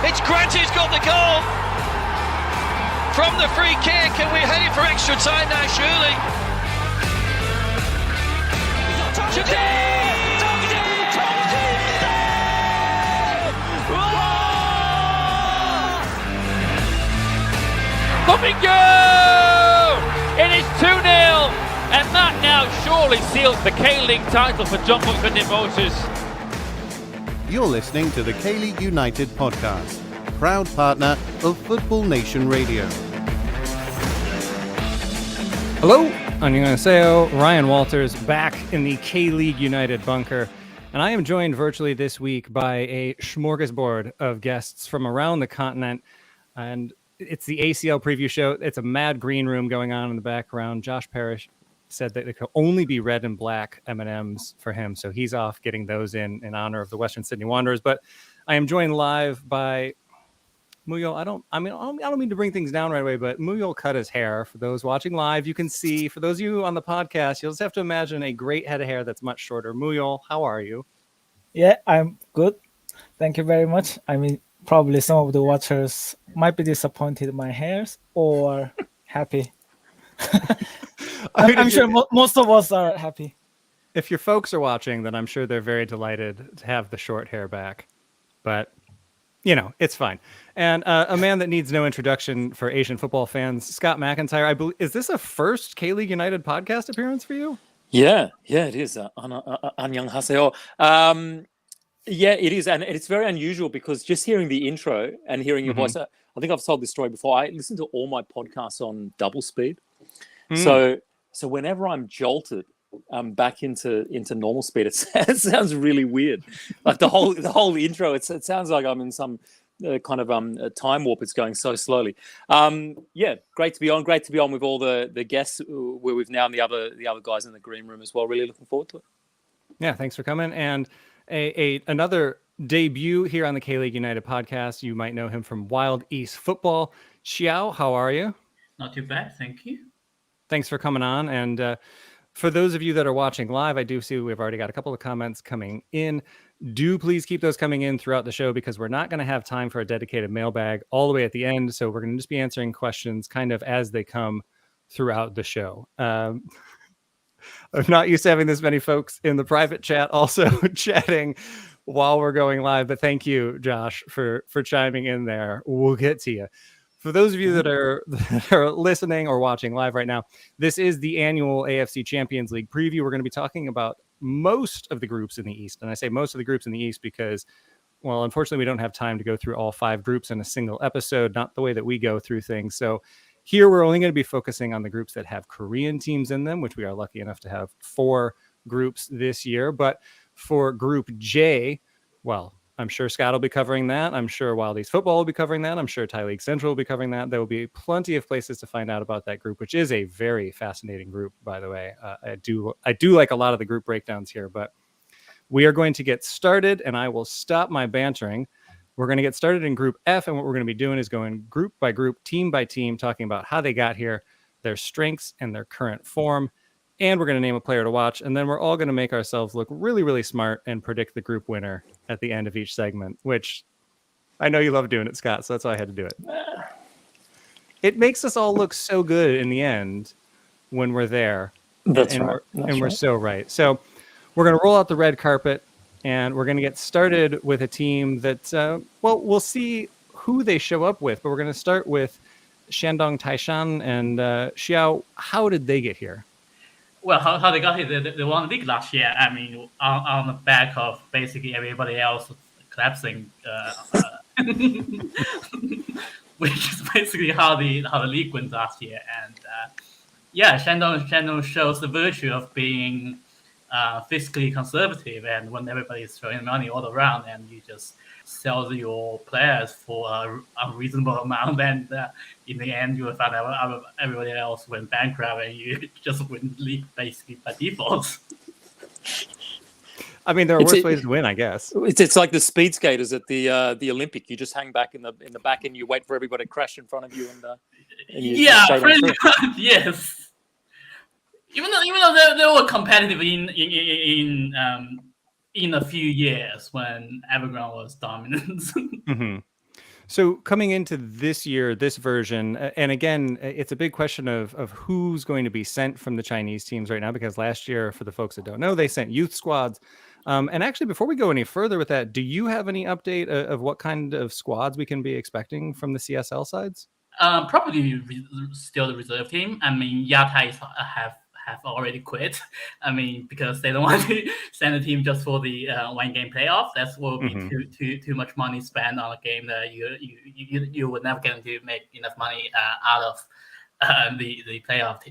It's Grant who's got the goal from the free kick, and we're heading for extra time now, surely. Domingo! It is 2-0, and that now surely seals the K-League title for John Buckland Motors. You're listening to the K-League United podcast, proud partner of Football Nation Radio. Hello, annyeonghaseyo, Ryan Walters back in the K-League United bunker, and I am joined virtually this week by a smorgasbord of guests from around the continent, and it's the ACL preview show. It's a mad green room going on in the background. Josh Parrish said that it could only be red and black M&Ms for him, so he's off getting those in honor of the Western Sydney Wanderers. But I am joined live by Muyol. I don't mean to bring things down right away, but Muyol cut his hair. For those watching live, you can see. For those of you on the podcast, you'll just have to imagine a great head of hair that's much shorter. Muyol, how are you? Yeah, I'm good. Thank you very much. I mean, probably some of the watchers might be disappointed in my hairs or happy. I'm sure most of us are happy. If your folks are watching, then I'm sure they're very delighted to have the short hair back. But, you know, it's fine. And a man that needs no introduction for Asian football fans, Scott McIntyre. I believe, is this a first K-League United podcast appearance for you? Yeah, it is. annyeonghaseyo. Yeah, it is. And it's very unusual because just hearing the intro and hearing your voice, I think I've told this story before. I listen to all my podcasts on double speed. So whenever I'm jolted back into normal speed, it sounds really weird. Like the whole intro, it sounds like I'm in some kind of a time warp. It's going so slowly. Yeah, great to be on. Great to be on with all the guests where we've now and the other guys in the green room as well. Really looking forward to it. Yeah, thanks for coming. And another debut here on the K-League United podcast. You might know him from Wild East Football. Xiao, how are you? Not too bad, thank you. Thanks for coming on. And for those of you that are watching live, I do see we've already got a couple of comments coming in. Do please keep those coming in throughout the show because we're not going to have time for a dedicated mailbag all the way at the end. So we're going to just be answering questions kind of as they come throughout the show. I'm not used to having this many folks in the private chat also chatting while we're going live. But thank you, Josh, for chiming in there. We'll get to you. For those of you that are listening or watching live right now, this is the annual AFC Champions League preview. We're going to be talking about most of the groups in the East. And I say most of the groups in the East because, well, unfortunately, we don't have time to go through all 5 groups in a single episode, not the way that we go through things. So here we're only going to be focusing on the groups that have Korean teams in them, which we are lucky enough to have 4 groups this year. But for Group J, well, I'm sure Scott will be covering that. I'm sure Wild East Football will be covering that. I'm sure Thai League Central will be covering that. There will be plenty of places to find out about that group, which is a very fascinating group, by the way. I do like a lot of the group breakdowns here, but we are going to get started, and I will stop my bantering. We're going to get started in Group F, and what we're going to be doing is going group by group, team by team, talking about how they got here, their strengths, and their current form. And we're going to name a player to watch, and then we're all going to make ourselves look really, really smart and predict the group winner at the end of each segment, which I know you love doing it, Scott, so that's why I had to do it. It makes us all look so good in the end when we're there. That's right. We're so right. So we're going to roll out the red carpet, and we're going to get started with a team that, we'll see who they show up with, but we're going to start with Shandong Taishan and Xiao. How did they get here? Well, how they got here, they won the league last year. I mean, on the back of basically everybody else collapsing, which is basically how the league went last year. And Shandong shows the virtue of being fiscally conservative, and when everybody's throwing money all around, and you just sell your players for a unreasonable amount, and in the end you will find out everybody else went bankrupt, and you just win the league basically by default. I mean, there are worse ways to win, I guess. It's like the speed skaters at the Olympic. You just hang back in the back and you wait for everybody to crash in front of you, and you pretty much, yes. Even though they were competitive in a few years when Evergrande was dominant. Mm-hmm. So coming into this year, this version, and again, it's a big question of who's going to be sent from the Chinese teams right now, because last year, for the folks that don't know, they sent youth squads. And actually, before we go any further with that, do you have any update of what kind of squads we can be expecting from the CSL sides? Probably still the reserve team. I mean, Yatai have already quit. I mean, because they don't want to send a team just for the one game playoff. That will be too much money spent on a game that you would never get to make enough money out of the playoff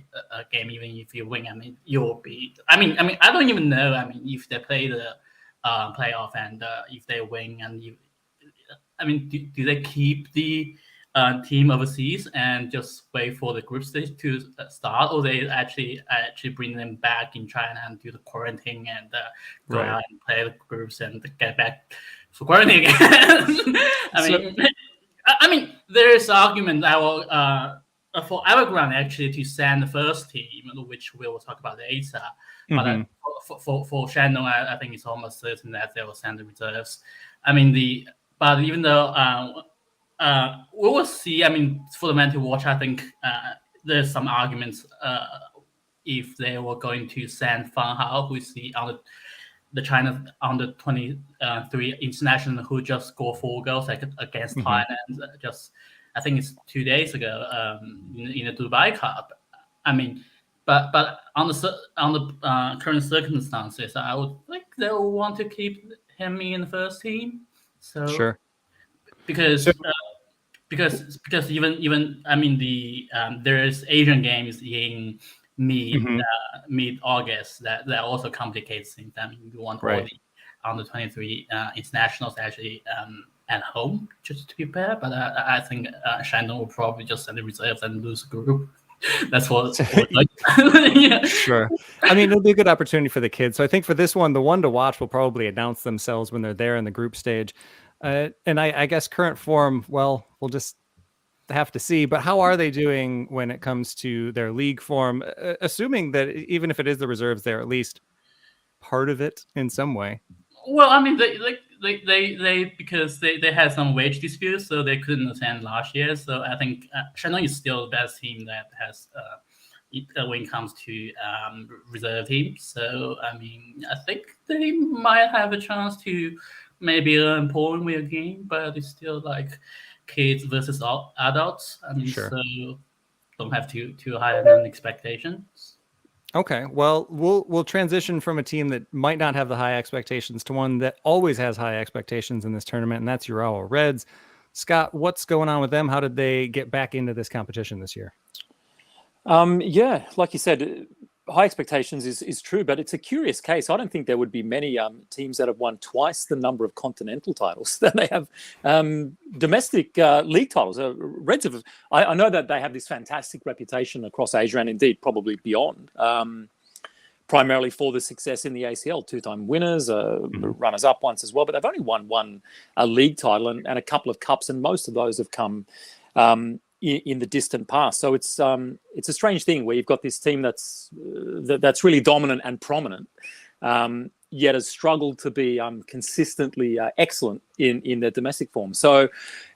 game. Even if you win, I mean, you'll be. I mean, I don't even know. I mean, if they play the playoff and if they win, and do they keep the team overseas and just wait for the group stage to start, or they actually bring them back in China and do the quarantine and go out and play the groups and get back for quarantine again? I mean, there is argument that will for Evergrande actually to send the first team, which we will talk about later. But for Shandong, I think it's almost certain that they will send the reserves. I mean, but even though we will see. I mean, for the men to watch, I think there's some arguments if they were going to send Fan Hao, who is the China under 23 international who just scored 4 goals against Thailand. I think it's 2 days ago in the Dubai Cup. I mean, but on the current circumstances, I would think they will want to keep him in the first team. So sure. Because even I mean there's Asian games in mid August that also complicates things. I mean, you want all the under 23 internationals actually at home just to prepare, but I think Shandong will probably just send the reserves and lose the group. That's what yeah. Sure. I mean, it'll be a good opportunity for the kids. So I think for this one, the one to watch will probably announce themselves when they're there in the group stage. And I guess current form, well, we'll just have to see. But how are they doing when it comes to their league form? Assuming that even if it is the reserves, they're at least part of it in some way. Well, I mean, they because they had some wage disputes, so they couldn't attend last year. So I think Shandong is still the best team that has when it comes to reserve teams. So I mean, I think they might have a chance to maybe earn point with a game, but it's still like kids versus adults. I mean, sure. So don't have too high an expectations. Okay, well, we'll transition from a team that might not have the high expectations to one that always has high expectations in this tournament, and that's Urawa Reds. Scott, what's going on with them? How did they get back into this competition this year? Yeah, like you said, high expectations is true, but it's a curious case. I don't think there would be many teams that have won twice the number of continental titles than they have domestic league titles. Reds have. I know that they have this fantastic reputation across Asia and indeed probably beyond, primarily for the success in the ACL, 2-time winners, runners-up once as well, but they've only won one league title and a couple of cups, and most of those have come in the distant past. So it's a strange thing where you've got this team that's really dominant and prominent, yet has struggled to be consistently excellent in their domestic form. So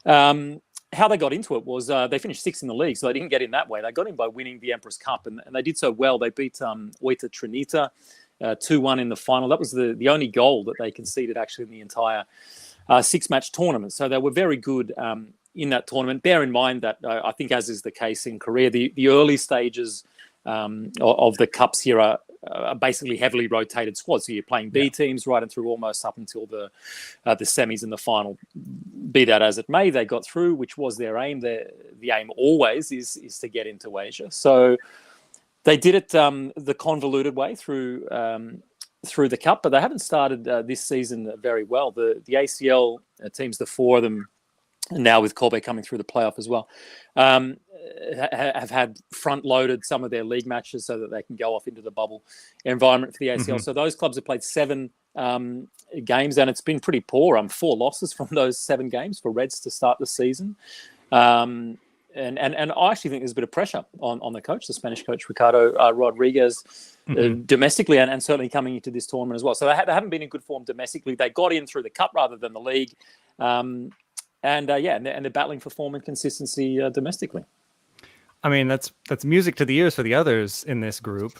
how they got into it was they finished 6th in the league, so they didn't get in that way. They got in by winning the Empress Cup, and they did so well. They beat Oita Trinita 2-1 in the final. That was the only goal that they conceded actually in the entire 6-match tournament. So they were very good in that tournament. Bear in mind that I think, as is the case in Korea, the early stages of the cups here are basically heavily rotated squads. So you're playing B teams right and through almost up until the semis and the final. Be that as it may, they got through, which was their aim. The aim always is to get into Asia. So they did it the convoluted way through the cup, but they haven't started this season very well. The ACL teams, the 4 of them, now with Kobe coming through the playoff as well, have had front-loaded some of their league matches so that they can go off into the bubble environment for the ACL. So those clubs have played 7 games, and it's been pretty poor. 4 losses from those 7 games for Reds to start the season. And I actually think there's a bit of pressure on the coach, the Spanish coach, Ricardo Rodriguez, domestically and certainly coming into this tournament as well. So they haven't been in good form domestically. They got in through the cup rather than the league. and they're battling for form and consistency domestically. I mean, that's music to the ears for the others in this group.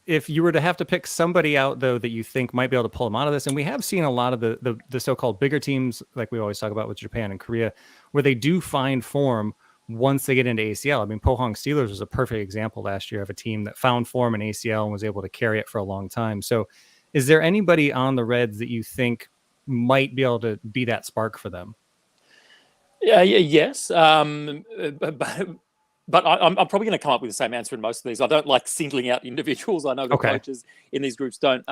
If you were to have to pick somebody out, though, that you think might be able to pull them out of this, and we have seen a lot of the so-called bigger teams, like we always talk about with Japan and Korea, where they do find form once they get into ACL. I mean, Pohang Steelers was a perfect example last year of a team that found form in ACL and was able to carry it for a long time. So is there anybody on the Reds that you think might be able to be that spark for them? Yes. But I'm probably going to come up with the same answer in most of these. I don't like singling out individuals. I know the coaches in these groups don't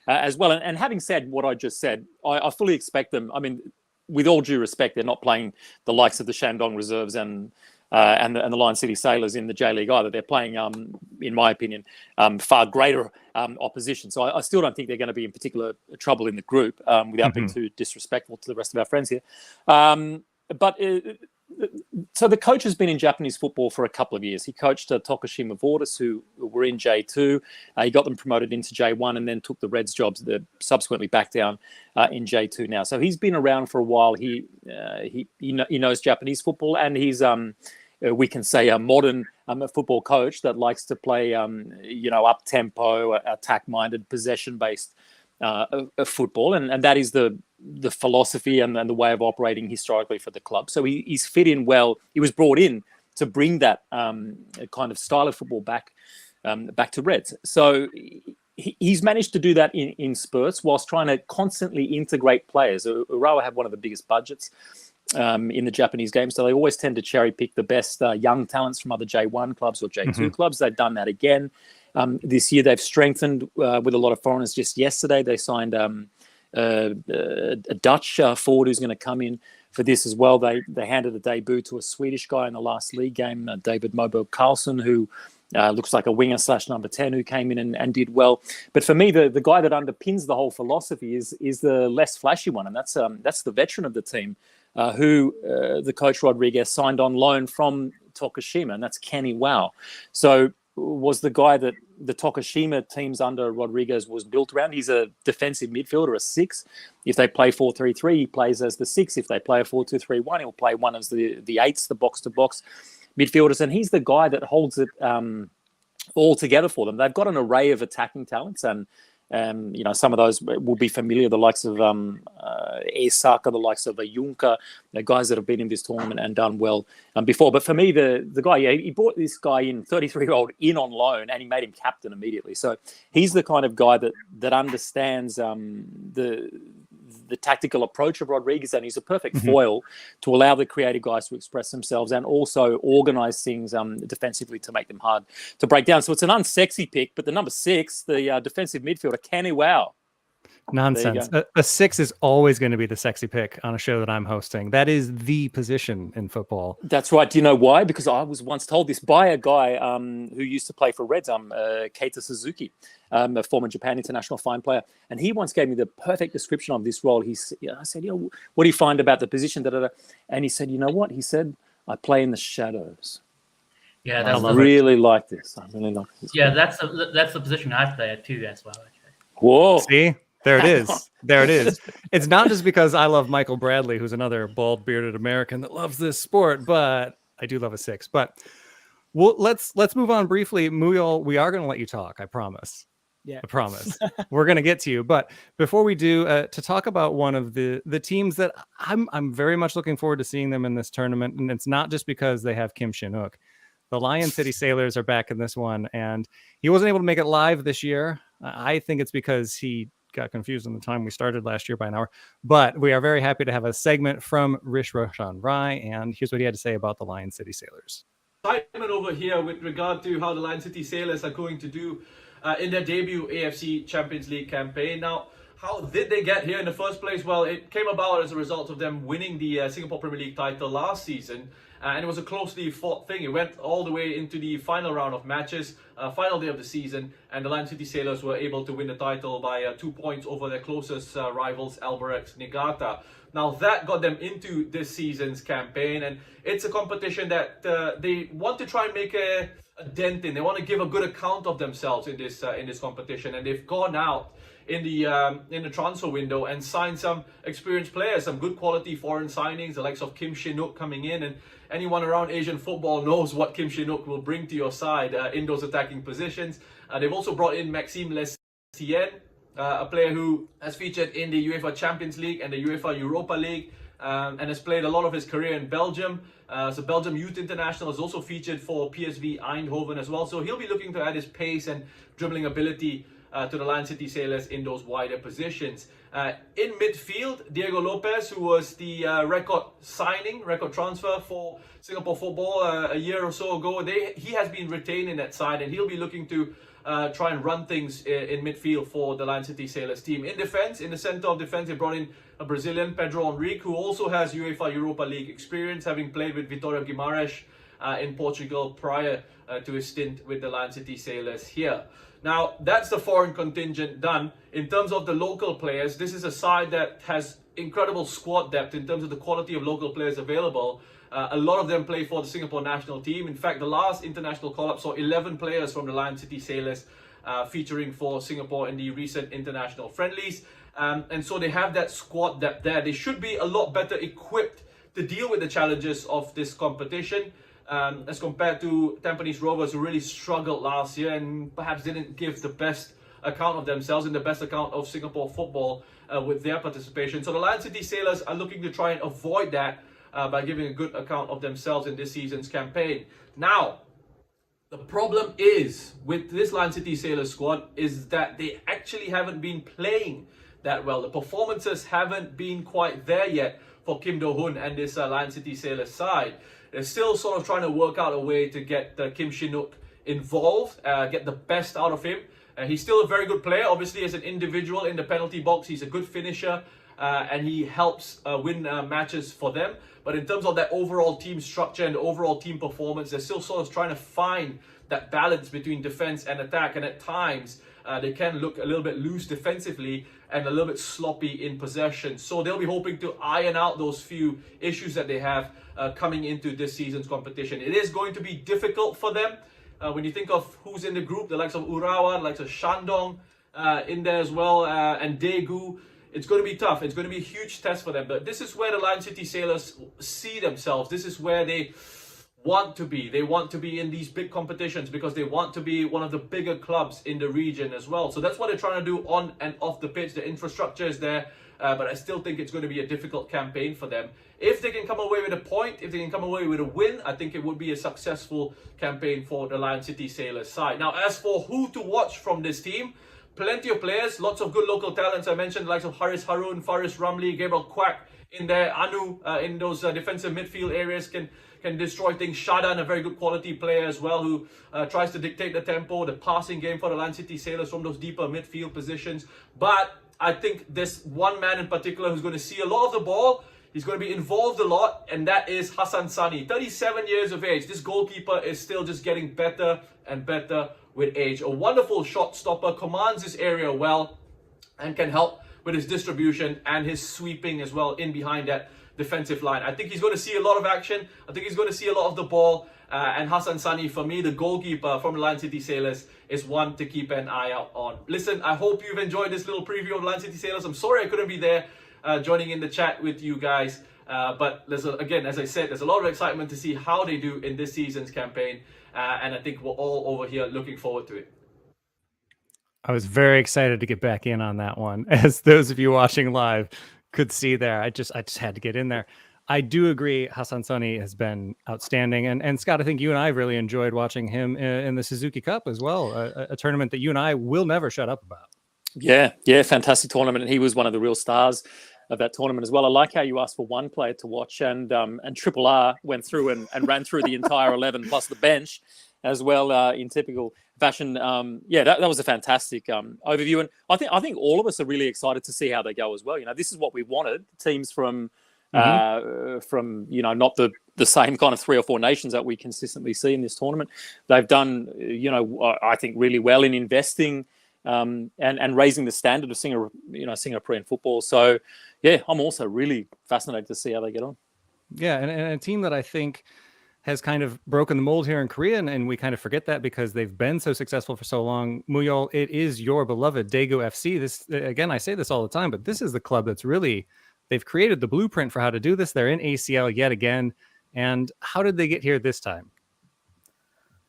as well. And having said what I just said, I fully expect them. I mean, with all due respect, they're not playing the likes of the Shandong Reserves and the Lion City Sailors in the J League either. They're playing, in my opinion, far greater opposition. So I still don't think they're going to be in particular trouble in the group without being too disrespectful to the rest of our friends here. So the coach has been in Japanese football for a couple of years. He coached Tokushima Vortis, who were in J2. He got them promoted into J1 and then took the Reds jobs. They're subsequently back down in J2 now. So he's been around for a while. He knows Japanese football, and he's we can say a modern football coach that likes to play up tempo, attack minded, possession based football, and that is the philosophy and the way of operating historically for the club. So he's fit in well. He was brought in to bring that kind of style of football back to Reds. So he's managed to do that in spurts whilst trying to constantly integrate players. Urawa have one of the biggest budgets in the Japanese game, so they always tend to cherry pick the best young talents from other J1 clubs or J2 clubs. They've done that again. This year they've strengthened with a lot of foreigners. Just yesterday they signed a Dutch forward who's going to come in for this as well. They handed a debut to a Swedish guy in the last league game, David Moberg Carlson, who looks like a winger / number 10 who came in and did well. But for me, the guy that underpins the whole philosophy is the less flashy one, and that's the veteran of the team, who the coach Rodriguez signed on loan from Tokushima, and that's Kenny Wow. So was the guy that the Tokushima teams under Rodriguez was built around. He's a defensive midfielder, a 6. If they play 4-3-3, he plays as the 6. If they play a 4-2-3-1, he'll play one as the 8s, the box-to-box midfielders. And he's the guy that holds it all together for them. They've got an array of attacking talents, and some of those will be familiar, the likes of Esaka, the likes of Junker, the guys that have been in this tournament and done well before. But for me, the guy, he brought this guy in, 33-year-old, in on loan, and he made him captain immediately. So he's the kind of guy that understands the tactical approach of Rodriguez, and he's a perfect foil to allow the creative guys to express themselves and also organize things defensively to make them hard to break down. So it's an unsexy pick, but the number 6, the defensive midfielder, Kenny Wow. Nonsense. A 6 is always going to be the sexy pick on a show that I'm hosting. That is the position in football. That's right. Do you know why? Because I was once told this by a guy who used to play for Reds, Keita Suzuki, a former Japan international fine player. And he once gave me the perfect description of this role. I said, what do you find about the position? And he said, you know what? He said, I play in the shadows. Yeah, I really like this. Yeah, that's the position I play at too as well. Actually. Whoa. See? There it is. There it is. It's not just because I love Michael Bradley, who's another bald-bearded American that loves this sport, but I do love a 6. But let's move on briefly. Muyol, we are going to let you talk. I promise. Yeah, I promise. We're going to get to you. But before we do, to talk about one of the teams that I'm very much looking forward to seeing them in this tournament, and it's not just because they have Kim Shin-wook. The Lion City Sailors are back in this one, and he wasn't able to make it live this year. I think it's because he got confused in the time we started last year by an hour, but we are very happy to have a segment from Rish Roshan Rai, and here's what he had to say about the Lion City Sailors. Excitement over here with regard to how the Lion City Sailors are going to do in their debut AFC Champions League campaign. Now, how did they get here in the first place? Well, it came about as a result of them winning the Singapore Premier League title last season. And it was a closely fought thing. It went all the way into the final round of matches, final day of the season, and the Lion City Sailors were able to win the title by 2 points over their closest rivals, Albirex Niigata. Now that got them into this season's campaign, and it's a competition that they want to try and make a dent in. They want to give a good account of themselves in this competition, and they've gone out in the transfer window and signed some experienced players, some good quality foreign signings, the likes of Kim Shin-wook coming in, and anyone around Asian football knows what Kim Shin-wook will bring to your side in those attacking positions. They've also brought in Maxime Lestien, a player who has featured in the UEFA Champions League and the UEFA Europa League, and has played a lot of his career in Belgium. So Belgium Youth International is also featured for PSV Eindhoven as well. So he'll be looking to add his pace and dribbling ability to the Lion City Sailors in those wider positions. In midfield, Diego Lopez, who was the record transfer for Singapore football a year or so ago, he has been retained in that side, and he'll be looking to try and run things in midfield for the Lion City Sailors team. In defense, in the center of defense, they brought in a Brazilian, Pedro Henrique, who also has UEFA Europa League experience, having played with Vitória Guimarães in Portugal prior to his stint with the Lion City Sailors here. Now, that's the foreign contingent done. In terms of the local players, this is a side that has incredible squad depth in terms of the quality of local players available. A lot of them play for the Singapore national team. In fact, the last international call-up saw 11 players from the Lion City Sailors featuring for Singapore in the recent international friendlies. And so they have that squad depth there. They should be a lot better equipped to deal with the challenges of this competition, as compared to Tampines Rovers, who really struggled last year and perhaps didn't give the best account of themselves and the best account of Singapore football with their participation. So the Lion City Sailors are looking to try and avoid that by giving a good account of themselves in this season's campaign. Now, the problem is with this Lion City Sailors squad is that they actually haven't been playing that well. The performances haven't been quite there yet for Kim Do-hoon and this Lion City Sailors side. They're still sort of trying to work out a way to get Kim Shin-wook involved, get the best out of him. He's still a very good player, obviously, as an individual in the penalty box. He's a good finisher, and he helps win matches for them. But in terms of that overall team structure and the overall team performance, they're still sort of trying to find that balance between defense and attack. And at times, they can look a little bit loose defensively and a little bit sloppy in possession. So they'll be hoping to iron out those few issues that they have coming into this season's competition. It is going to be difficult for them. When you think of who's in the group, the likes of Urawa, the likes of Shandong in there as well, and Daegu, it's going to be tough. It's going to be a huge test for them. But this is where the Lion City Sailors see themselves. This is where they want to be. They want to be in these big competitions because they want to be one of the bigger clubs in the region as well. So that's what they're trying to do on and off the pitch. The infrastructure is there, but I still think it's going to be a difficult campaign for them. If they can come away with a point, if they can come away with a win, I think it would be a successful campaign for the Lion City Sailors side. Now, as for who to watch from this team, plenty of players, lots of good local talents. I mentioned the likes of Haris Harun, Faris Ramli, Gabriel Kwak in there. Anu in those defensive midfield areas can destroy things. Shadan, a very good quality player as well, who tries to dictate the tempo, the passing game for the Lion City Sailors from those deeper midfield positions. But I think there's one man in particular who's going to see a lot of the ball. He's going to be involved a lot, and that is Hassan Sani. 37 years of age. This goalkeeper is still just getting better and better with age. A wonderful shot stopper, commands this area well, and can help with his distribution and his sweeping as well in behind that defensive line. I think he's going to see a lot of action. I think he's going to see a lot of the ball. And Hassan Sani, for me, the goalkeeper from the Lion City Sailors, is one to keep an eye out on. Listen, I hope you've enjoyed this little preview of Lion City Sailors. I'm sorry I couldn't be there joining in the chat with you guys. But again, as I said, there's a lot of excitement to see how they do in this season's campaign. And I think we're all over here looking forward to it. I was very excited to get back in on that one. As those of you watching live could see there, I just had to get in there. I do agree Hassan Sani has been outstanding. And Scott, I think you and I really enjoyed watching him in the Suzuki Cup as well, a tournament that you and I will never shut up about. Yeah, fantastic tournament. And he was one of the real stars of that tournament as well. I like how you asked for one player to watch, and Triple R went through and ran through the entire 11 plus the bench as well in typical fashion. That was a fantastic overview, and I think all of us are really excited to see how they go as well. You know, this is what we wanted. Teams from not the same kind of 3 or 4 nations that we consistently see in this tournament. They've done I think really well in investing and raising the standard of Singaporean football. So, yeah, I'm also really fascinated to see how they get on. Yeah, and a team that I think has kind of broken the mold here in Korea, and we kind of forget that because they've been so successful for so long. Muyol, it is your beloved Daegu FC. This, again, I say this all the time, but this is the club that's really, they've created the blueprint for how to do this. They're in ACL yet again. And how did they get here this time?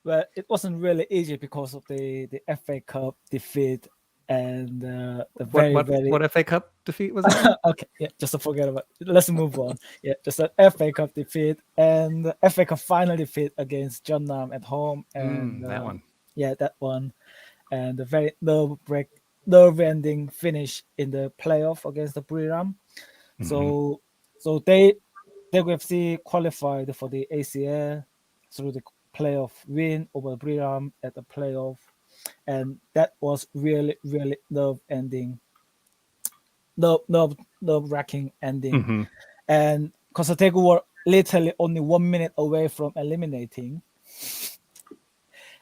Well, it wasn't really easy because of the FA Cup defeat and the what FA Cup defeat was that? Okay, yeah, just to forget about it. Let's move on. Yeah, just an FA Cup defeat and the FA Cup final defeat against Jeonnam at home, and that one. Yeah, that one, and the very nerve-ending finish in the playoff against the Buriram. So Daegu FC qualified for the ACL through the playoff win over Buriram at the playoff. And that was really, really nerve-wracking ending. And because Daegu were literally only 1 minute away from eliminating.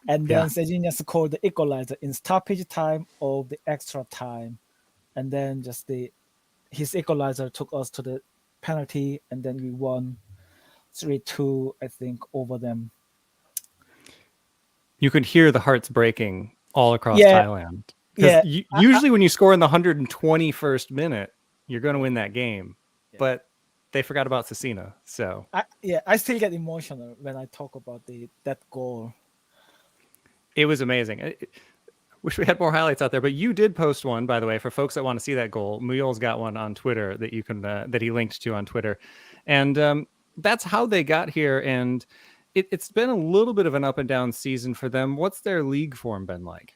And then Sejinja scored the equalizer in stoppage time of the extra time. And then his equalizer took us to the penalty, and then we won 3-2, I think, over them. You could hear the hearts breaking all across Thailand. Yeah. Usually when you score in the 121st minute, you're going to win that game. Yeah. But they forgot about Cecina. So I still get emotional when I talk about that goal. It was amazing. I wish we had more highlights out there, but you did post one, by the way, for folks that want to see that goal. Muyol's got one on Twitter that you can that he linked to on Twitter. And that's how they got here. And it's been a little bit of an up and down season for them. What's their league form been like?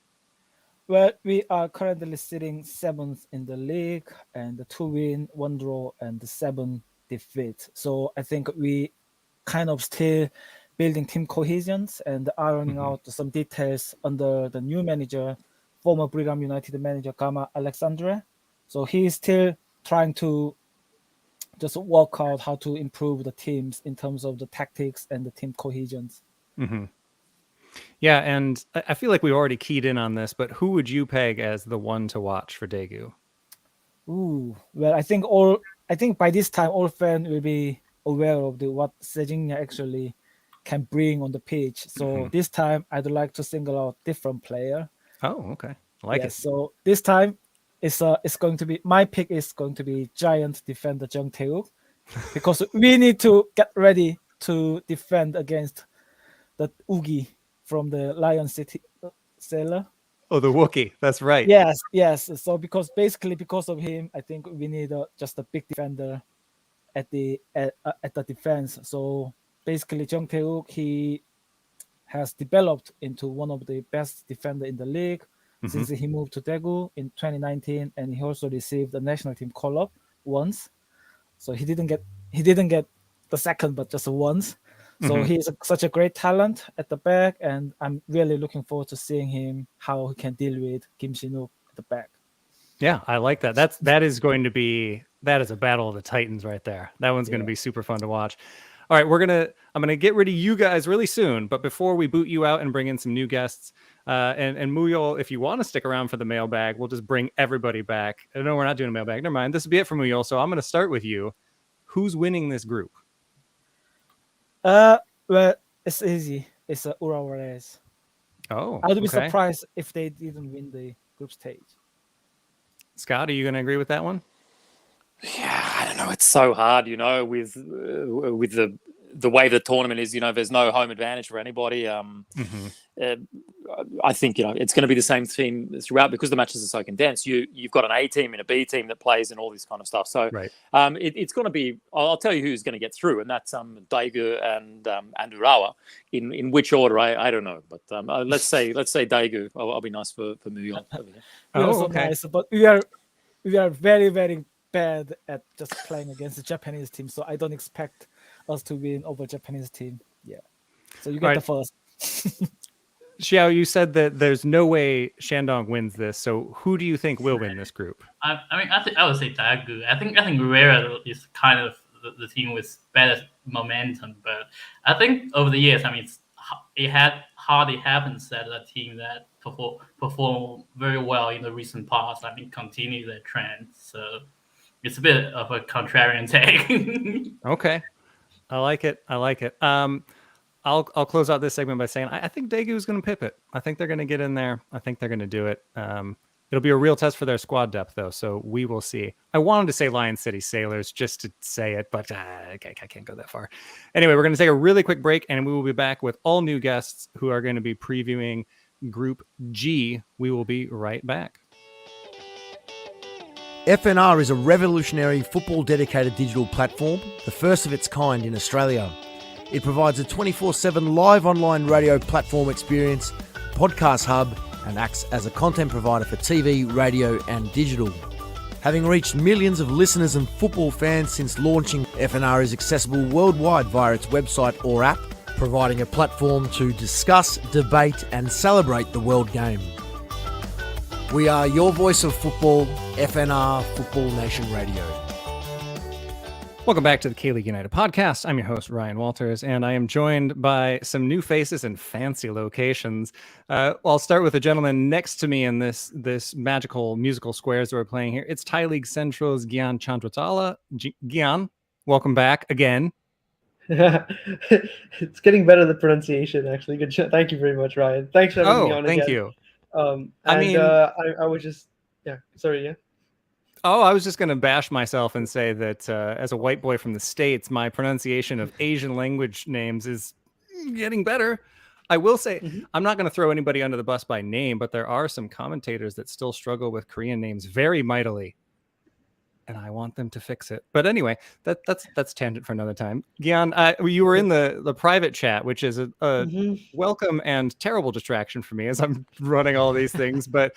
Well, we are currently sitting 7th in the league, and the 2 win, 1 draw, and the 7 defeat. So I think we kind of still building team cohesions and ironing out some details under the new manager, former Buriram United manager Gama Alexandre. So he is still trying to just work out how to improve the teams in terms of the tactics and the team cohesions. Yeah, and I feel like we already keyed in on this, but who would you peg as the one to watch for Daegu? Ooh, well, I think by this time all fans will be aware of what Sejinja actually can bring on the pitch. So this time I'd like to single out different player. Oh, okay, I like it. So this time it's going to be, my pick is going to be giant defender Jung Tae-wook, because we need to get ready to defend against the Ugi from the Lion City Sailor. Oh, the Wookiee. That's right. Yes. So because of him, I think we need just a big defender at the defense. So basically, Jung Tae-wook, he has developed into one of the best defender in the league since he moved to Daegu in 2019, and he also received the national team call-up once. So he didn't get the second, but just once. So he's such a great talent at the back, and I'm really looking forward to seeing him, how he can deal with Kim Shin-wook at the back. Yeah, I like that. That is a battle of the Titans right there. That one's going to be super fun to watch. All right, I'm gonna get rid of you guys really soon, but before we boot you out and bring in some new guests, and Muyol, if you want to stick around for the mailbag, we'll just bring everybody back. No, we're not doing a mailbag. Never mind. This will be it for Muyol. So I'm going to start with you. Who's winning this group? Well, it's easy. It's Urawa. Oh, I would be surprised if they didn't win the group stage. Scott, are you going to agree with that one? Yeah, I don't know. It's so hard, with the way the tournament is. There's no home advantage for anybody. I think it's going to be the same team throughout because the matches are so condensed. You've got an A team and a B team that plays and all this kind of stuff. So it's going to be. I'll tell you who's going to get through, and that's Daegu and Urawa. In which order, I don't know, but let's say Daegu. I'll be nice for Muyol. Nice, but we are very, very bad at just playing against the Japanese team, so I don't expect us to win over Japanese team. Yeah, so you get the first. Xiao, you said that there's no way Shandong wins this, so who do you think will win this group? I would say Daegu. I think Rivera is kind of the team with better momentum, but I think over the years, it had hardly happens that a team that perform very well in the recent past, I think, continue their trend. So it's a bit of a contrarian take. Okay. I like it. I'll close out this segment by saying I think Daegu is going to pip it. I think they're going to get in there. I think they're going to do it. It'll be a real test for their squad depth, though, so we will see. I wanted to say Lion City Sailors just to say it, but I can't go that far. Anyway, we're going to take a really quick break, and we will be back with all new guests who are going to be previewing Group G. We will be right back. FNR is a revolutionary football-dedicated digital platform, the first of its kind in Australia. It provides a 24/7 live online radio platform experience, podcast hub, and acts as a content provider for TV, radio, and digital. Having reached millions of listeners and football fans since launching, FNR is accessible worldwide via its website or app, providing a platform to discuss, debate, and celebrate the world game. We are your voice of football, FNR Football Nation Radio. Welcome back to the K-League United podcast. I'm your host, Ryan Walters, and I am joined by some new faces and fancy locations. I'll start with the gentleman next to me in this magical musical squares that we're playing here. It's Thai League Central's Gyan Chandratala. Gyan, welcome back again. It's getting better, the pronunciation, actually. Good job. Thank you very much, Ryan. Thanks for having me on again. Thank you. I was just, sorry. Oh, I was just going to bash myself and say that as a white boy from the States, my pronunciation of Asian language names is getting better. I will say, I'm not going to throw anybody under the bus by name, but there are some commentators that still struggle with Korean names very mightily. And I want them to fix it. But anyway, that's tangent for another time. Gyan, you were in the private chat, which is a welcome and terrible distraction for me as I'm running all these things. But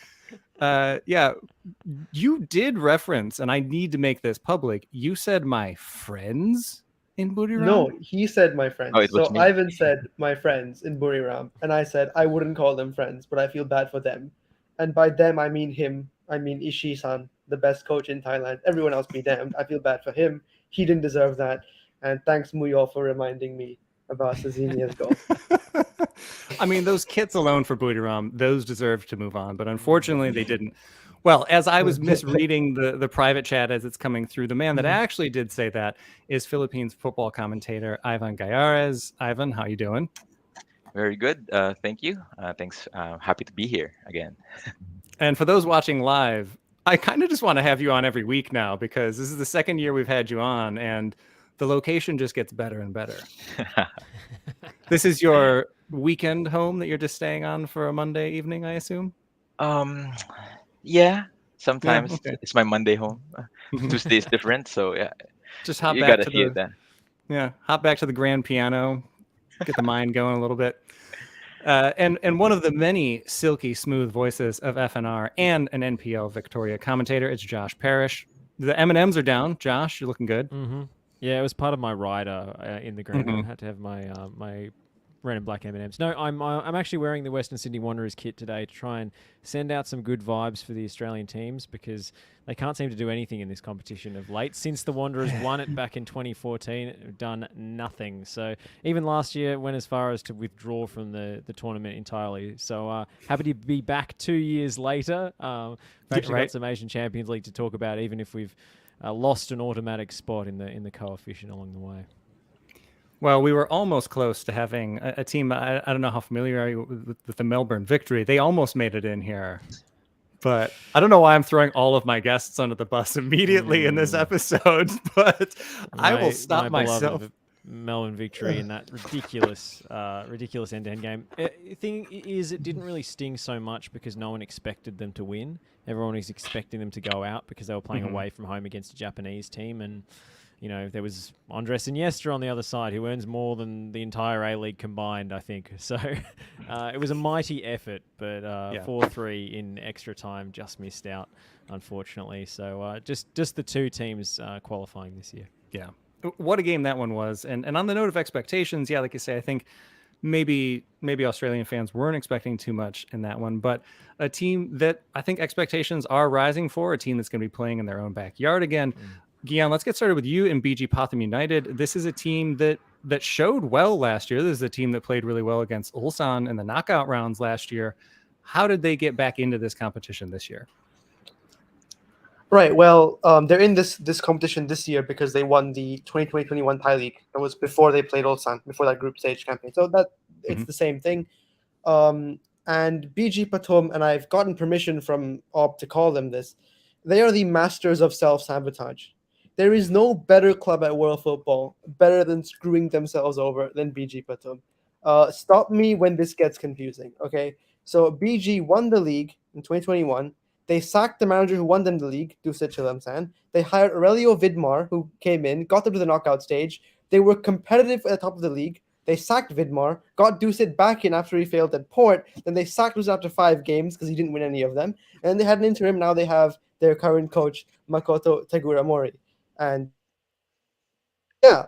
you did reference, and I need to make this public. You said my friends in Buriram? No, he said my friends. Oh, so me. Ivan said my friends in Buriram, and I said I wouldn't call them friends, but I feel bad for them. And by them, I mean him. I mean Ishii-san, the best coach in Thailand. Everyone else be damned. I feel bad for him. He didn't deserve that. And thanks, Muyo, for reminding me about Sazinia's goal. I mean, those kits alone for Buriram, those deserved to move on, but unfortunately they didn't. Well, as I was misreading the private chat as it's coming through, the man that actually did say that is Philippines football commentator Ivan Gayares. Ivan, how you doing? Very good. Thank you. Thanks. Happy to be here again. And for those watching live, I kind of just want to have you on every week now because this is the second year we've had you on and the location just gets better and better. This is your weekend home that you're just staying on for a Monday evening, I assume? Yeah, sometimes it's my Monday home. Tuesday is different, so yeah. Just hop back to the grand piano, get the mind going a little bit. And one of the many silky smooth voices of FNR and an NPL Victoria commentator, it's Josh Parrish. The M&Ms are down. Josh, you're looking good. Mm-hmm. Yeah, it was part of my rider in the ground. I had to have my my red and black M&Ms. No, I'm actually wearing the Western Sydney Wanderers kit today to try and send out some good vibes for the Australian teams because they can't seem to do anything in this competition of late. Since the Wanderers won it back in 2014, they've done nothing. So even last year went as far as to withdraw from the tournament entirely. So happy to be back 2 years later. We've actually got some Asian Champions League to talk about, even if we've lost an automatic spot in the coefficient along the way. Well, we were almost close to having a team. I don't know how familiar are you with the Melbourne Victory. They almost made it in here. But I don't know why I'm throwing all of my guests under the bus immediately in this episode. But I will stop myself. Melbourne Victory in that ridiculous end-to-end game. The thing is, it didn't really sting so much because no one expected them to win. Everyone was expecting them to go out because they were playing away from home against a Japanese team. And you know, there was Andres Iniesta on the other side, who earns more than the entire A-League combined, I think. So it was a mighty effort, but 4-3 in extra time just missed out, unfortunately. So just the two teams qualifying this year. Yeah. What a game that one was. And on the note of expectations, like you say, I think maybe Australian fans weren't expecting too much in that one, but a team that I think expectations are rising for, a team that's going to be playing in their own backyard again. Guillaume, let's get started with you in BG Pathum United. This is a team that showed well last year. This is a team that played really well against Ulsan in the knockout rounds last year. How did they get back into this competition this year? Right. Well, they're in this competition this year because they won the 2020-21 Thai League. That was before they played Ulsan, before that group stage campaign. So that it's the same thing. And BG Pathum, and I've gotten permission from Ob to call them this, they are the masters of self-sabotage. There is no better club at world football, better than screwing themselves over than BG Pathum. Stop me when this gets confusing, okay? So BG won the league in 2021. They sacked the manager who won them the league, Dusit Chilamsan. They hired Aurelio Vidmar, who came in, got them to the knockout stage. They were competitive at the top of the league. They sacked Vidmar, got Dusit back in after he failed at Port. Then they sacked Dusit after 5 games because he didn't win any of them. And they had an interim. Now they have their current coach, Makoto Teguramori. And yeah,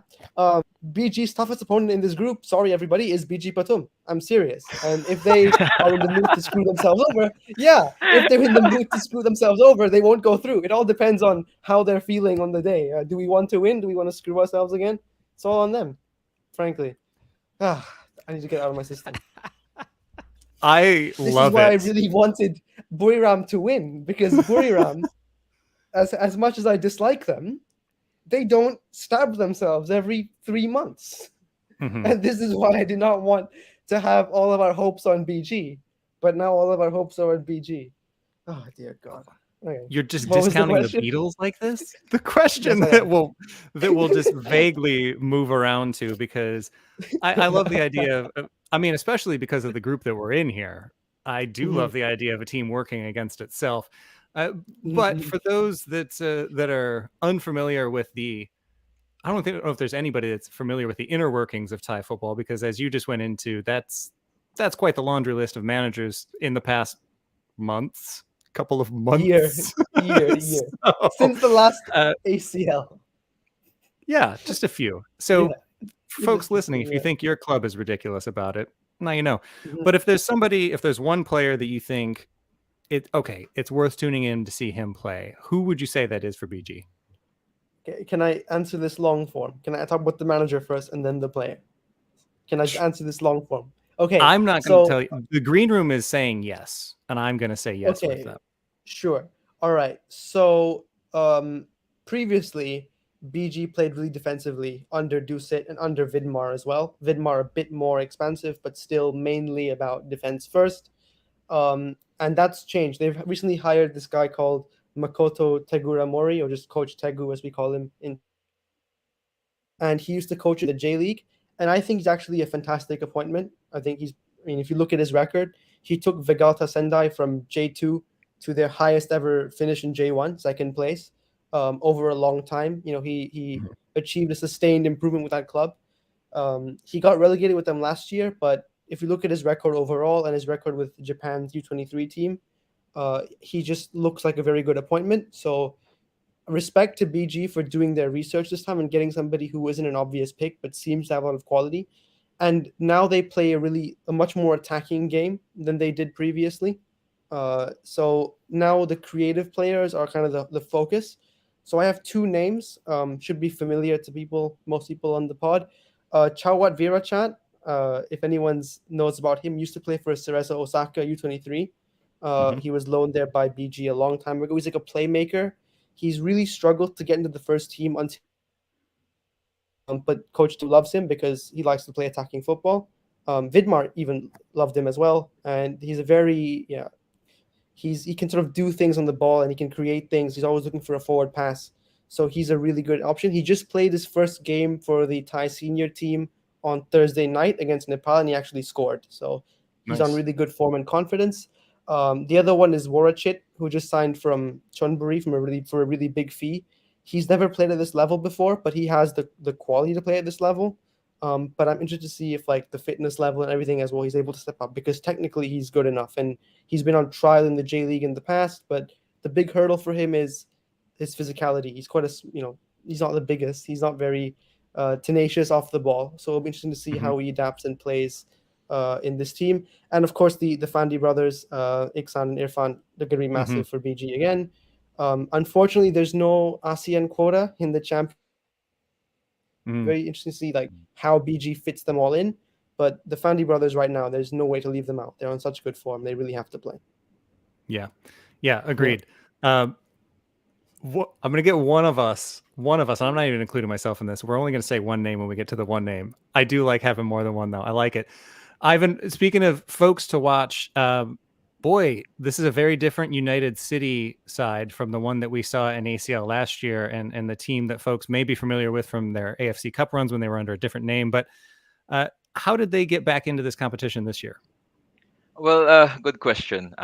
BG's toughest opponent in this group, sorry everybody, is BG Pathum. I'm serious. And if they are in the mood to screw themselves over, if they're in the mood to screw themselves over, they won't go through. It all depends on how they're feeling on the day. Do we want to win? Do we want to screw ourselves again? It's all on them, frankly. I need to get out of my system. I love it. This is why I really wanted Buriram to win, because Buriram, as much as I dislike them, they don't stab themselves every 3 months. And this is why I did not want to have all of our hopes on BG. But now all of our hopes are on BG. Oh, dear God. Okay. You're just discounting the Beatles like this? The question that we'll just vaguely move around to, because I love the idea of, I mean, especially because of the group that we're in here. I do love the idea of a team working against itself. But for those that are unfamiliar with I don't know if there's anybody that's familiar with the inner workings of Thai football, because as you just went into, that's quite the laundry list of managers in the past couple of months. Year. So, since the last ACL. Yeah, just a few. So folks listening, if you think your club is ridiculous about it, now you know. But if there's one player that you think it's worth tuning in to see him play, who would you say that is for BG? Okay, can I answer this long form? Can I talk about the manager first and then the player? Can I answer this long form? Okay. I'm not going to tell you. The green room is saying yes, and I'm going to say yes with them. Sure. All right. So previously, BG played really defensively under Dusit and under Vidmar as well. Vidmar a bit more expansive, but still mainly about defense first. And that's changed. They've recently hired this guy called Makoto Teguramori, or just Coach Tegu as we call him. And he used to coach in the J League. And I think he's actually a fantastic appointment. I think if you look at his record, he took Vegalta Sendai from J2 to their highest ever finish in J1, second place, over a long time. He achieved a sustained improvement with that club. He got relegated with them last year, but if you look at his record overall and his record with Japan's U23 team, he just looks like a very good appointment. So respect to BG for doing their research this time and getting somebody who isn't an obvious pick but seems to have a lot of quality. And now they play a much more attacking game than they did previously. So now the creative players are kind of the focus. So I have 2 names, should be familiar to most people on the pod. Chawat Virachat, if anyone knows about him, used to play for Cereza Osaka U23. He was loaned there by BG a long time ago. He's like a playmaker. He's really struggled to get into the first team until, but Coach loves him because he likes to play attacking football. Vidmar even loved him as well, and he's he can sort of do things on the ball and he can create things. He's always looking for a forward pass, so he's a really good option. He just played his first game for the Thai senior team on Thursday night against Nepal, and he actually scored. So he's on really good form and confidence. The other one is Warachit, who just signed from Chonburi for a really big fee. He's never played at this level before, but he has the quality to play at this level. But I'm interested to see if the fitness level and everything as well, he's able to step up, because technically he's good enough, and he's been on trial in the J League in the past. But the big hurdle for him is his physicality. He's he's not the biggest. He's not very tenacious off the ball. So it'll be interesting to see how he adapts and plays in this team. And of course, the Fandi brothers, Iksan and Irfan, they're going to be massive for BG again. Unfortunately, there's no ASEAN quota in the champ. Mm. Very interesting to see like how BG fits them all in. But the Fandi brothers right now, there's no way to leave them out. They're on such good form. They really have to play. Yeah, agreed. I'm going to get one of us, and I'm not even including myself in this. We're only going to say one name when we get to the one name. I do like having more than one, though. I like it. Ivan, speaking of folks to watch, boy, this is a very different United City side from the one that we saw in ACL last year, and the team that folks may be familiar with from their AFC Cup runs when they were under a different name. But how did they get back into this competition this year? Well, good question.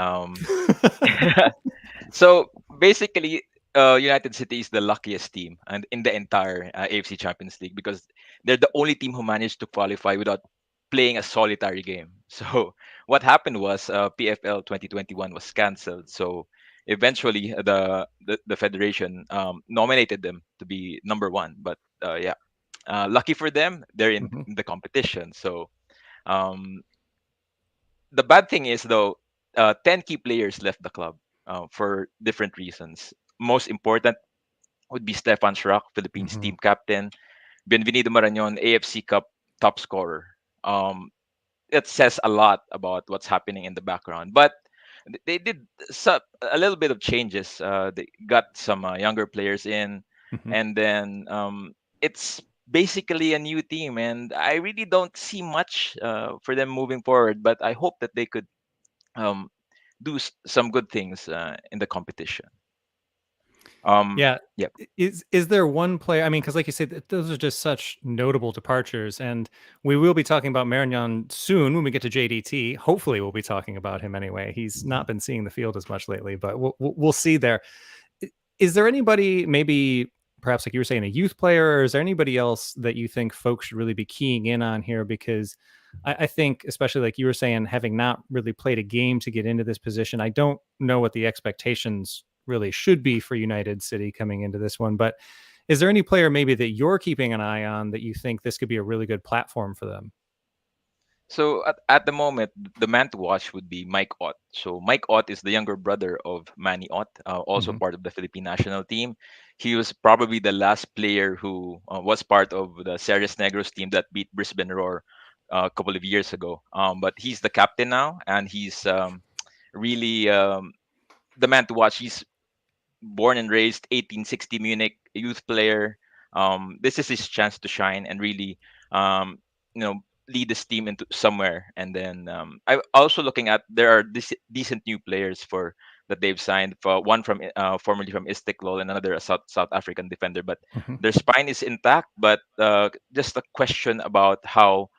So basically, United City is the luckiest team and in the entire AFC Champions League because they're the only team who managed to qualify without playing a solitary game. So what happened was PFL 2021 was cancelled. So eventually, the federation nominated them to be number one. But lucky for them, they're in the competition. So the bad thing is though, 10 key players left the club for different reasons. Most important would be Stefan Schrock, Philippines team captain, Bienvenido Marañon, AFC Cup top scorer. It says a lot about what's happening in the background, but they did a little bit of changes. They got some younger players in, and then it's basically a new team, and I really don't see much for them moving forward. But I hope that they could do some good things in the competition. Is there one player? I mean, because like you said, those are just such notable departures, and we will be talking about Marignan soon when we get to JDT. Hopefully, we'll be talking about him anyway. He's not been seeing the field as much lately, but we'll see there. Is there anybody, maybe perhaps like you were saying, a youth player, or is there anybody else that you think folks should really be keying in on here? Because I think, especially like you were saying, having not really played a game to get into this position, I don't know what the expectations really should be for United City coming into this one. But is there any player maybe that you're keeping an eye on that you think this could be a really good platform for them? So at the moment, the man to watch would be Mike Ott. So Mike Ott is the younger brother of Manny Ott, also part of the Philippine national team. He was probably the last player who was part of the Ceres Negros team that beat Brisbane Roar a couple of years ago. But he's the captain now, and he's really the man to watch. He's born and raised 1860 Munich, youth player. This is his chance to shine and really, lead this team into somewhere. And then I'm also looking at there are decent new players that they've signed. For one from formerly from Istiklal and another a South African defender. But their spine is intact. But just a question about how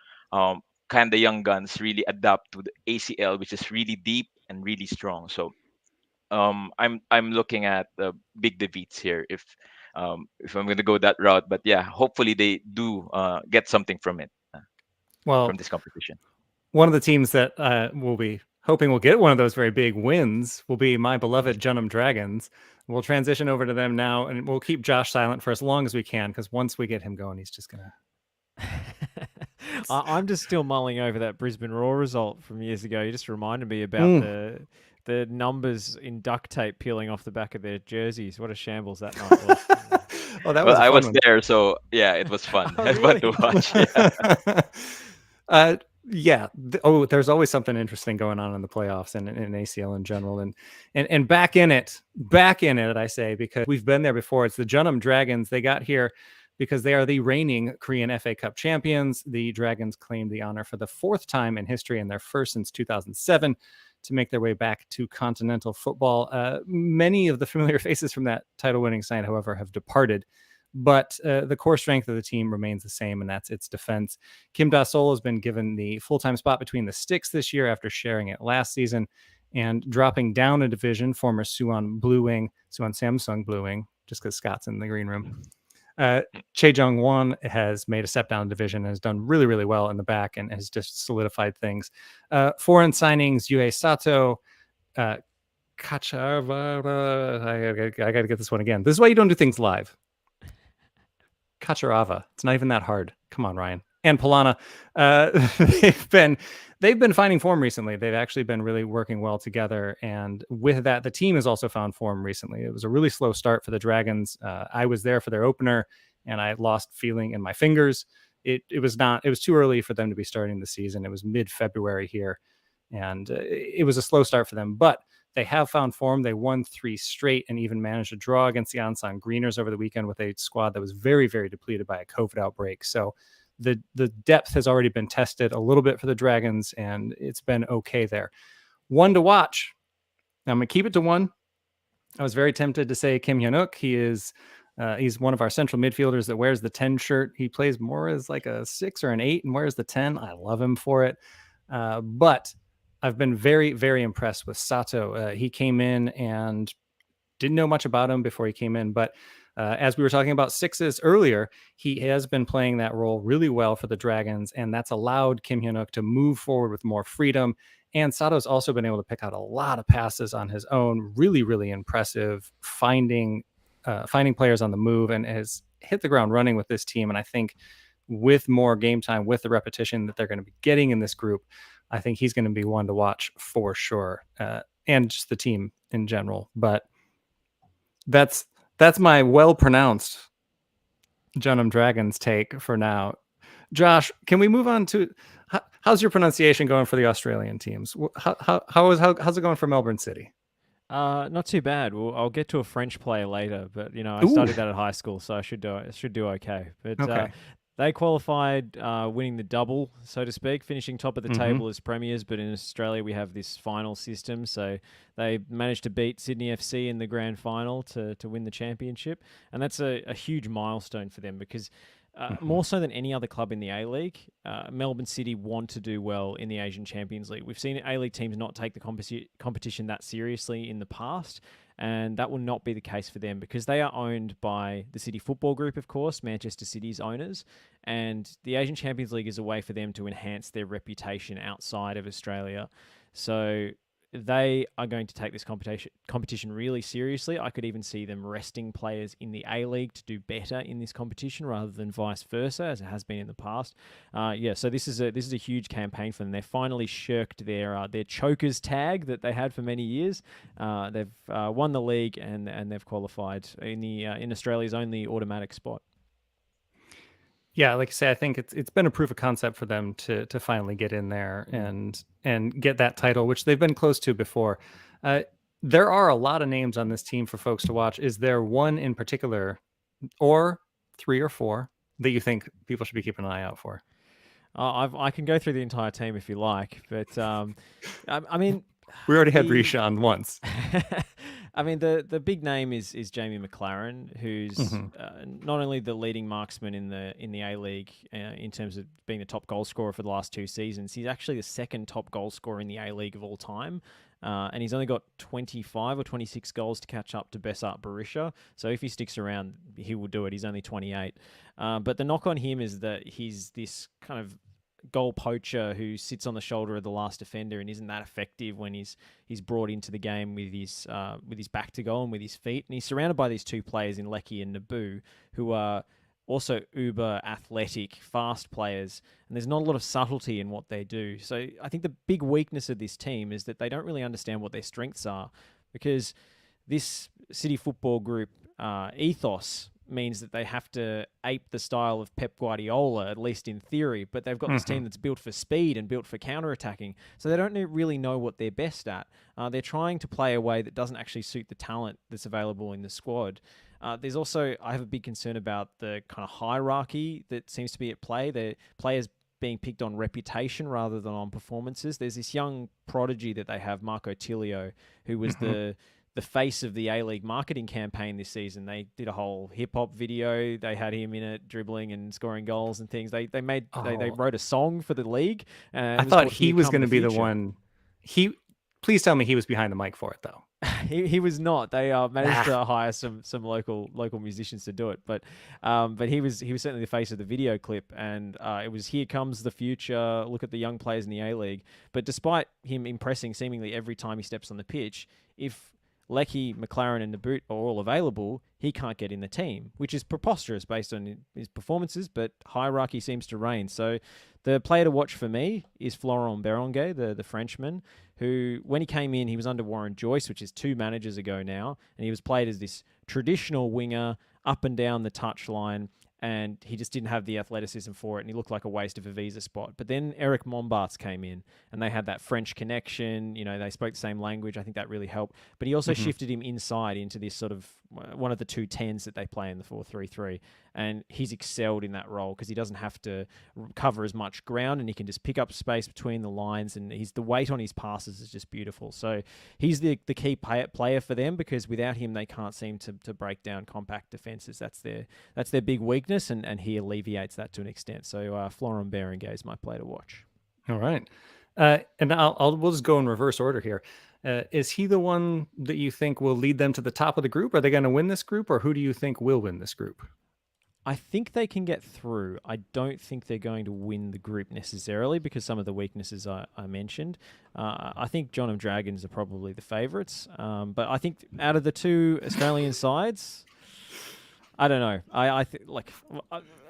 can the young guns really adapt to the ACL, which is really deep and really strong. So I'm looking at the big defeats here if I'm going to go that route. But yeah, hopefully they do get something from it. From this competition. One of the teams that will be hoping will get one of those very big wins will be my beloved Junham Dragons. We'll transition over to them now, and we'll keep Josh silent for as long as we can, because once we get him going, he's just gonna. I'm just still mulling over that Brisbane Roar result from years ago. You just reminded me about the numbers in duct tape peeling off the back of their jerseys. What a shambles that night was. I was there, so yeah, it was fun. Oh, really? Fun to watch. Yeah. There's always something interesting going on in the playoffs and in ACL in general, and back in it, I say, because we've been there before. It's the Junham Dragons. They got here because they are the reigning Korean FA Cup champions. The Dragons claimed the honor for the fourth time in history and their first since 2007 to make their way back to continental football. Many of the familiar faces from that title-winning side, however, have departed. But the core strength of the team remains the same, and that's its defense. Kim Da-Sol has been given the full-time spot between the sticks this year after sharing it last season, and dropping down a division, former Suwon Samsung Blue Wing, just because Scott's in the green room. Chae Jung-won has made a step down division and has done really, really well in the back and has just solidified things. Foreign signings, Yue Sato, Kacharava. I got to get this one again. This is why you don't do things live. Kacharava. It's not even that hard. Come on, Ryan. and Polana, they've been finding form recently. They've actually been really working well together. And with that, the team has also found form recently. It was a really slow start for the Dragons. I was there for their opener, and I lost feeling in my fingers. It was too early for them to be starting the season. It was mid-February here, and it was a slow start for them. But they have found form. They won 3 straight and even managed to draw against the Ulsan Greeners over the weekend with a squad that was very, very depleted by a COVID outbreak. So the depth has already been tested a little bit for the Dragons, and it's been okay there. One to watch. I'm going to keep it to one. I was very tempted to say Kim Hyun-wook. He's one of our central midfielders that wears the 10 shirt. He plays more as like a 6 or an 8 and wears the 10. I love him for it. But I've been very, very impressed with Sato. He came in and didn't know much about him before he came in, but as we were talking about sixes earlier, he has been playing that role really well for the Dragons, and that's allowed Kim Hyun-wook to move forward with more freedom. And Sato's also been able to pick out a lot of passes on his own. Really, really impressive finding players on the move, and has hit the ground running with this team. And I think with more game time, with the repetition that they're going to be getting in this group, I think he's going to be one to watch for sure, and just the team in general. But that's my well-pronounced Jeonnam Dragons take for now. Josh, can we move on to how's your pronunciation going for the Australian teams? How's it going for Melbourne City? Not too bad. Well, I'll get to a French player later, but I studied that at high school, so I should do okay. But okay. They qualified, winning the double, so to speak, finishing top of the table as premiers. But in Australia, we have this final system, so they managed to beat Sydney FC in the grand final to win the championship, and that's a huge milestone for them because more so than any other club in the A-League, Melbourne City want to do well in the Asian Champions League. We've seen A-League teams not take the competition that seriously in the past, and that will not be the case for them because they are owned by the City Football Group, of course, Manchester City's owners, and the Asian Champions League is a way for them to enhance their reputation outside of Australia. So they are going to take this competition really seriously. I could even see them resting players in the A-League to do better in this competition rather than vice versa, as it has been in the past. So this is a huge campaign for them. They've finally shirked their chokers tag that they had for many years. They've won the league and they've qualified in Australia's only automatic spot. Yeah, like I say, I think it's been a proof of concept for them to finally get in there and get that title, which they've been close to before. There are a lot of names on this team for folks to watch. Is there one in particular, or 3 or 4, that you think people should be keeping an eye out for? I can go through the entire team if you like, but I mean, we already had Rishan once. I mean, the big name is Jamie McLaren, who's not only the leading marksman in the A-League in terms of being the top goal scorer for the last 2 seasons. He's actually the second top goal scorer in the A-League of all time. And he's only got 25 or 26 goals to catch up to Besart Berisha. So if he sticks around, he will do it. He's only 28. But the knock on him is that he's this kind of goal poacher who sits on the shoulder of the last defender and isn't that effective when he's brought into the game with his back to goal and with his feet. And he's surrounded by these 2 players in Lecky and Naboo, who are also uber athletic, fast players, and there's not a lot of subtlety in what they do. So I think the big weakness of this team is that they don't really understand what their strengths are, because this City Football Group ethos means that they have to ape the style of Pep Guardiola, at least in theory, but they've got this team that's built for speed and built for counter-attacking, so they don't really know what they're best at. They're trying to play a way that doesn't actually suit the talent that's available in the squad. There's also, I have a big concern about the kind of hierarchy that seems to be at play. The players being picked on reputation rather than on performances. There's this young prodigy that they have, Marco Tilio, who was the face of the A-League marketing campaign this season. They did a whole hip-hop video. They had him in it dribbling and scoring goals and things. They wrote a song for the league. I thought he was going to be the one. Please tell me he was behind the mic for it, though. He was not. They managed to hire some local musicians to do it, but he was certainly the face of the video clip, and it was "Here Comes the Future. Look at the young players in the A-League." But despite him impressing seemingly every time he steps on the pitch, if Leckie, McLaren, and Naboot are all available, he can't get in the team, which is preposterous based on his performances, but hierarchy seems to reign. So the player to watch for me is Florent Berenguer, the Frenchman, who, when he came in, he was under Warren Joyce, which is 2 managers ago now, and he was played as this traditional winger up and down the touchline, and he just didn't have the athleticism for it, and he looked like a waste of a visa spot. But then Eric Mombarts came in, and they had that French connection. You know, they spoke the same language. I think that really helped. But he also shifted him inside into this sort of one of the 2 10s that they play in the 4-3-3, and he's excelled in that role because he doesn't have to cover as much ground, and he can just pick up space between the lines, and the weight on his passes is just beautiful. So he's the key player for them, because without him they can't seem to break down compact defenses. That's their big weakness, and he alleviates that to an extent. So Florent Berenguer is my player to watch. All right. And we'll just go in reverse order here. Is he the one that you think will lead them to the top of the group? Are they going to win this group, or who do you think will win this group? I think they can get through. I don't think they're going to win the group necessarily because some of the weaknesses I mentioned. I think John of Dragons are probably the favourites. But I think out of the 2 Australian sides, I don't know. I think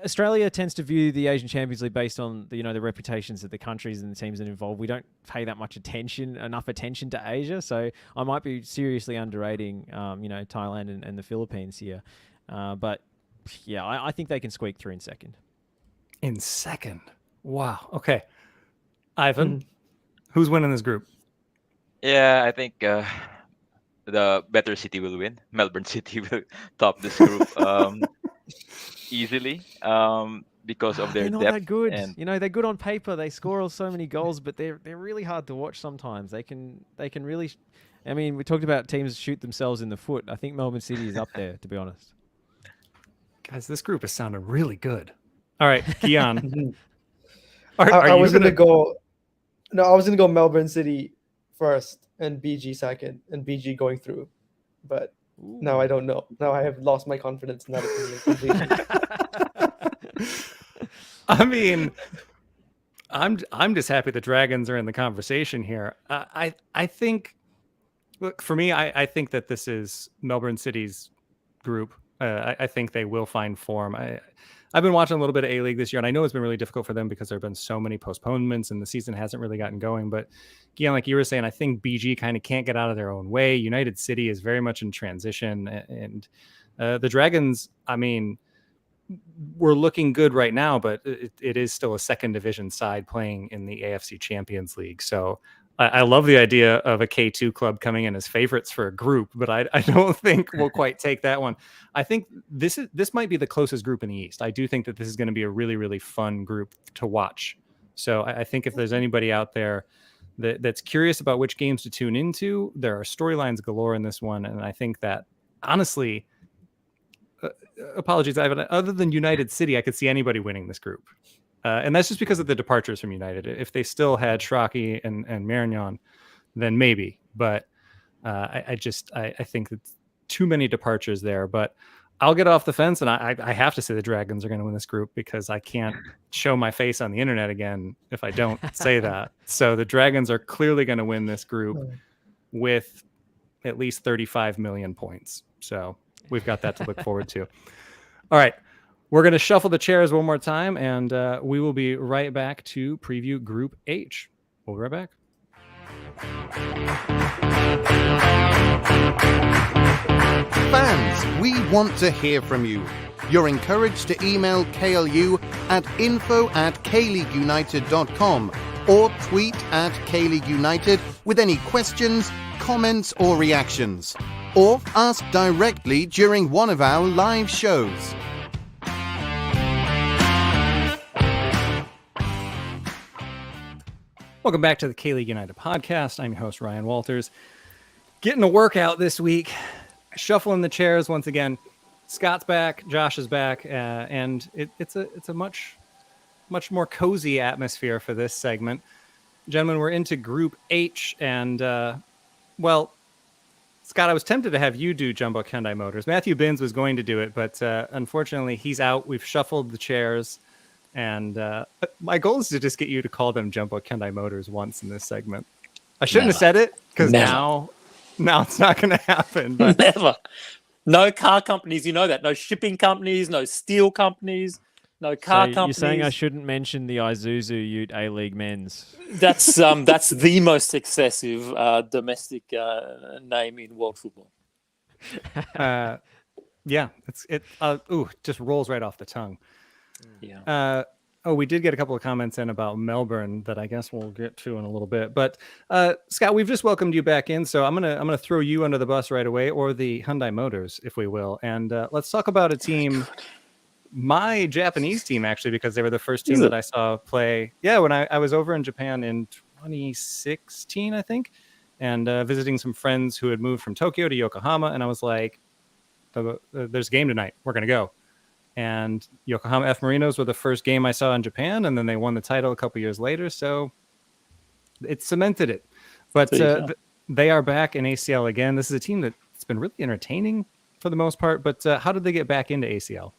Australia tends to view the Asian Champions League based on the reputations of the countries and the teams that are involved. We don't pay that much enough attention to Asia. So I might be seriously underrating, Thailand and the Philippines here. But yeah, I think they can squeak through in second. In second? Wow. Okay. Ivan, who's winning this group? Yeah, I think the better city will win. Melbourne City will top this group easily because of their they're not depth. That good. And they're good on paper. They score so many goals, but they're really hard to watch sometimes. They can really. I mean, we talked about teams shoot themselves in the foot. I think Melbourne City is up there, to be honest. Guys, this group is sounding really good. All right, Kian. I was going to go Melbourne City first and BG second, and BG going through. But now I don't know. Now I have lost my confidence in that opinion completely. I mean, I'm just happy the Dragons are in the conversation here. I think, look, for me, I think that this is Melbourne City's group. I think they will find form. I've been watching a little bit of A-League this year, and I know it's been really difficult for them because there have been so many postponements and the season hasn't really gotten going. But again, like you were saying, I think BG kind of can't get out of their own way. United City is very much in transition. And the Dragons, I mean, we're looking good right now, but it is still a second division side playing in the AFC Champions League. So I love the idea of a K2 club coming in as favorites for a group, but I don't think we'll quite take that one. I think this might be the closest group in the East. I do think that this is going to be a really, really fun group to watch. So I think if there's anybody out there that's curious about which games to tune into, there are storylines galore in this one. And I think that, honestly, apologies, Ivan, other than United City, I could see anybody winning this group. And that's just because of the departures from United. If they still had Shraki and Marignon, then maybe. But I think it's too many departures there. But I'll get off the fence, and I have to say the Dragons are going to win this group because I can't show my face on the internet again if I don't say that. So the Dragons are clearly going to win this group with at least 35 million points. So we've got that to look forward to. All right. We're going to shuffle the chairs one more time, and we will be right back to preview Group H. We'll be right back. Fans, we want to hear from you. You're encouraged to email KLU at info@kleagueunited.com or tweet at KLeagueUnited with any questions, comments, or reactions. Or ask directly during one of our live shows. Welcome back to the K-League United podcast. I'm your host, Ryan Walters. Getting a workout this week, shuffling the chairs once again. Scott's back, Josh is back, and it's a much more cozy atmosphere for this segment. Gentlemen, we're into Group H, and, well, Scott, I was tempted to have you do Jumbo Hyundai Motors. Matthew Binns was going to do it, but unfortunately he's out. We've shuffled the chairs. And my goal is to just get you to call them Jumbo Hyundai Motors once in this segment. I shouldn't have said it because now No, it's not going to happen. But Never. No car companies, you know that. No shipping companies, no steel companies, no car companies. You're saying I shouldn't mention the Isuzu Ute A-League men's? That's the most excessive domestic name in world football. Yeah, it just rolls right off the tongue. Yeah. We did get a couple of comments in about Melbourne that I guess we'll get to in a little bit. But Scott, we've just welcomed you back in, so I'm gonna throw you under the bus right away, or the Hyundai Motors, if we will, and let's talk about a team. My Japanese team, actually, because they were the first team that I saw play. Yeah, when I was over in Japan in 2016, I think, and visiting some friends who had moved from Tokyo to Yokohama, and I was like, "There's a game tonight. We're gonna go." And Yokohama F Marinos were the first game I saw in Japan, and then they won the title a couple years later, so it cemented it. But they are back in ACL again. This is a team that's been really entertaining for the most part. But how did they get back into ACL?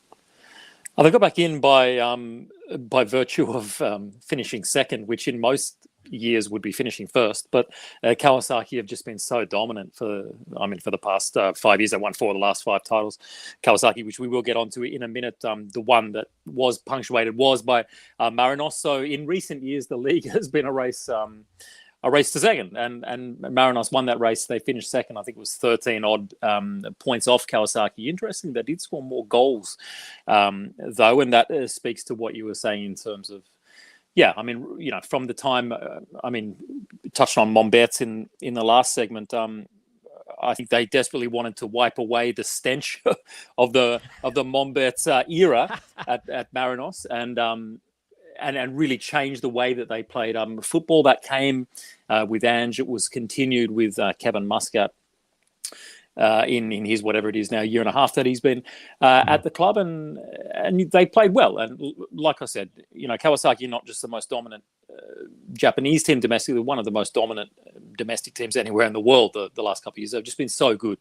They got back in by virtue of finishing second, which in most years would be finishing first. But Kawasaki have just been so dominant for the past 5 years. They won 4 of the last 5 titles. Kawasaki, which we will get onto in a minute, the one that was punctuated was by Marinos. So in recent years, the league has been a race to second, and Marinos won that race. They finished second. I think it was 13 odd points off Kawasaki. Interesting, they did score more goals though, and that speaks to what you were saying in terms of, from the time, touched on Montbert in the last segment. I think they desperately wanted to wipe away the stench of the Montbert era at Marinos, and really change the way that they played football. That came with Ange. It was continued with Kevin Muscat in his whatever it is now, year and a half that he's been at the club, and they played well. And like I said, Kawasaki are not just the most dominant Japanese team domestically, they're one of the most dominant domestic teams anywhere in the world the last couple of years. They've just been so good,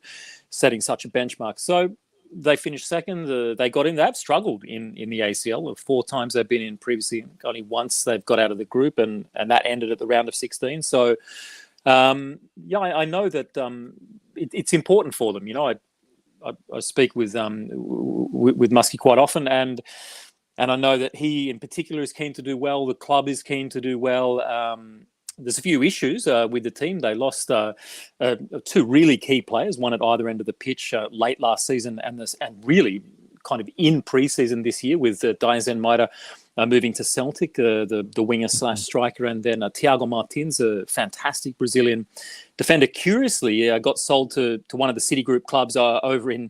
setting such a benchmark. So they finished second. They got in. They have struggled in the ACL. 4 times they've been in previously. Only once they've got out of the group, and that ended at the round of 16. So, I know that it's important for them. I speak with Muskie quite often, and I know that he in particular is keen to do well. The club is keen to do well. There's a few issues with the team. They lost 2 really key players, one at either end of the pitch late last season, and really kind of in pre-season this year, with Daisen Maeda moving to Celtic, the winger / striker, and then Thiago Martins, a fantastic Brazilian defender. Curiously, got sold to one of the Citigroup clubs over in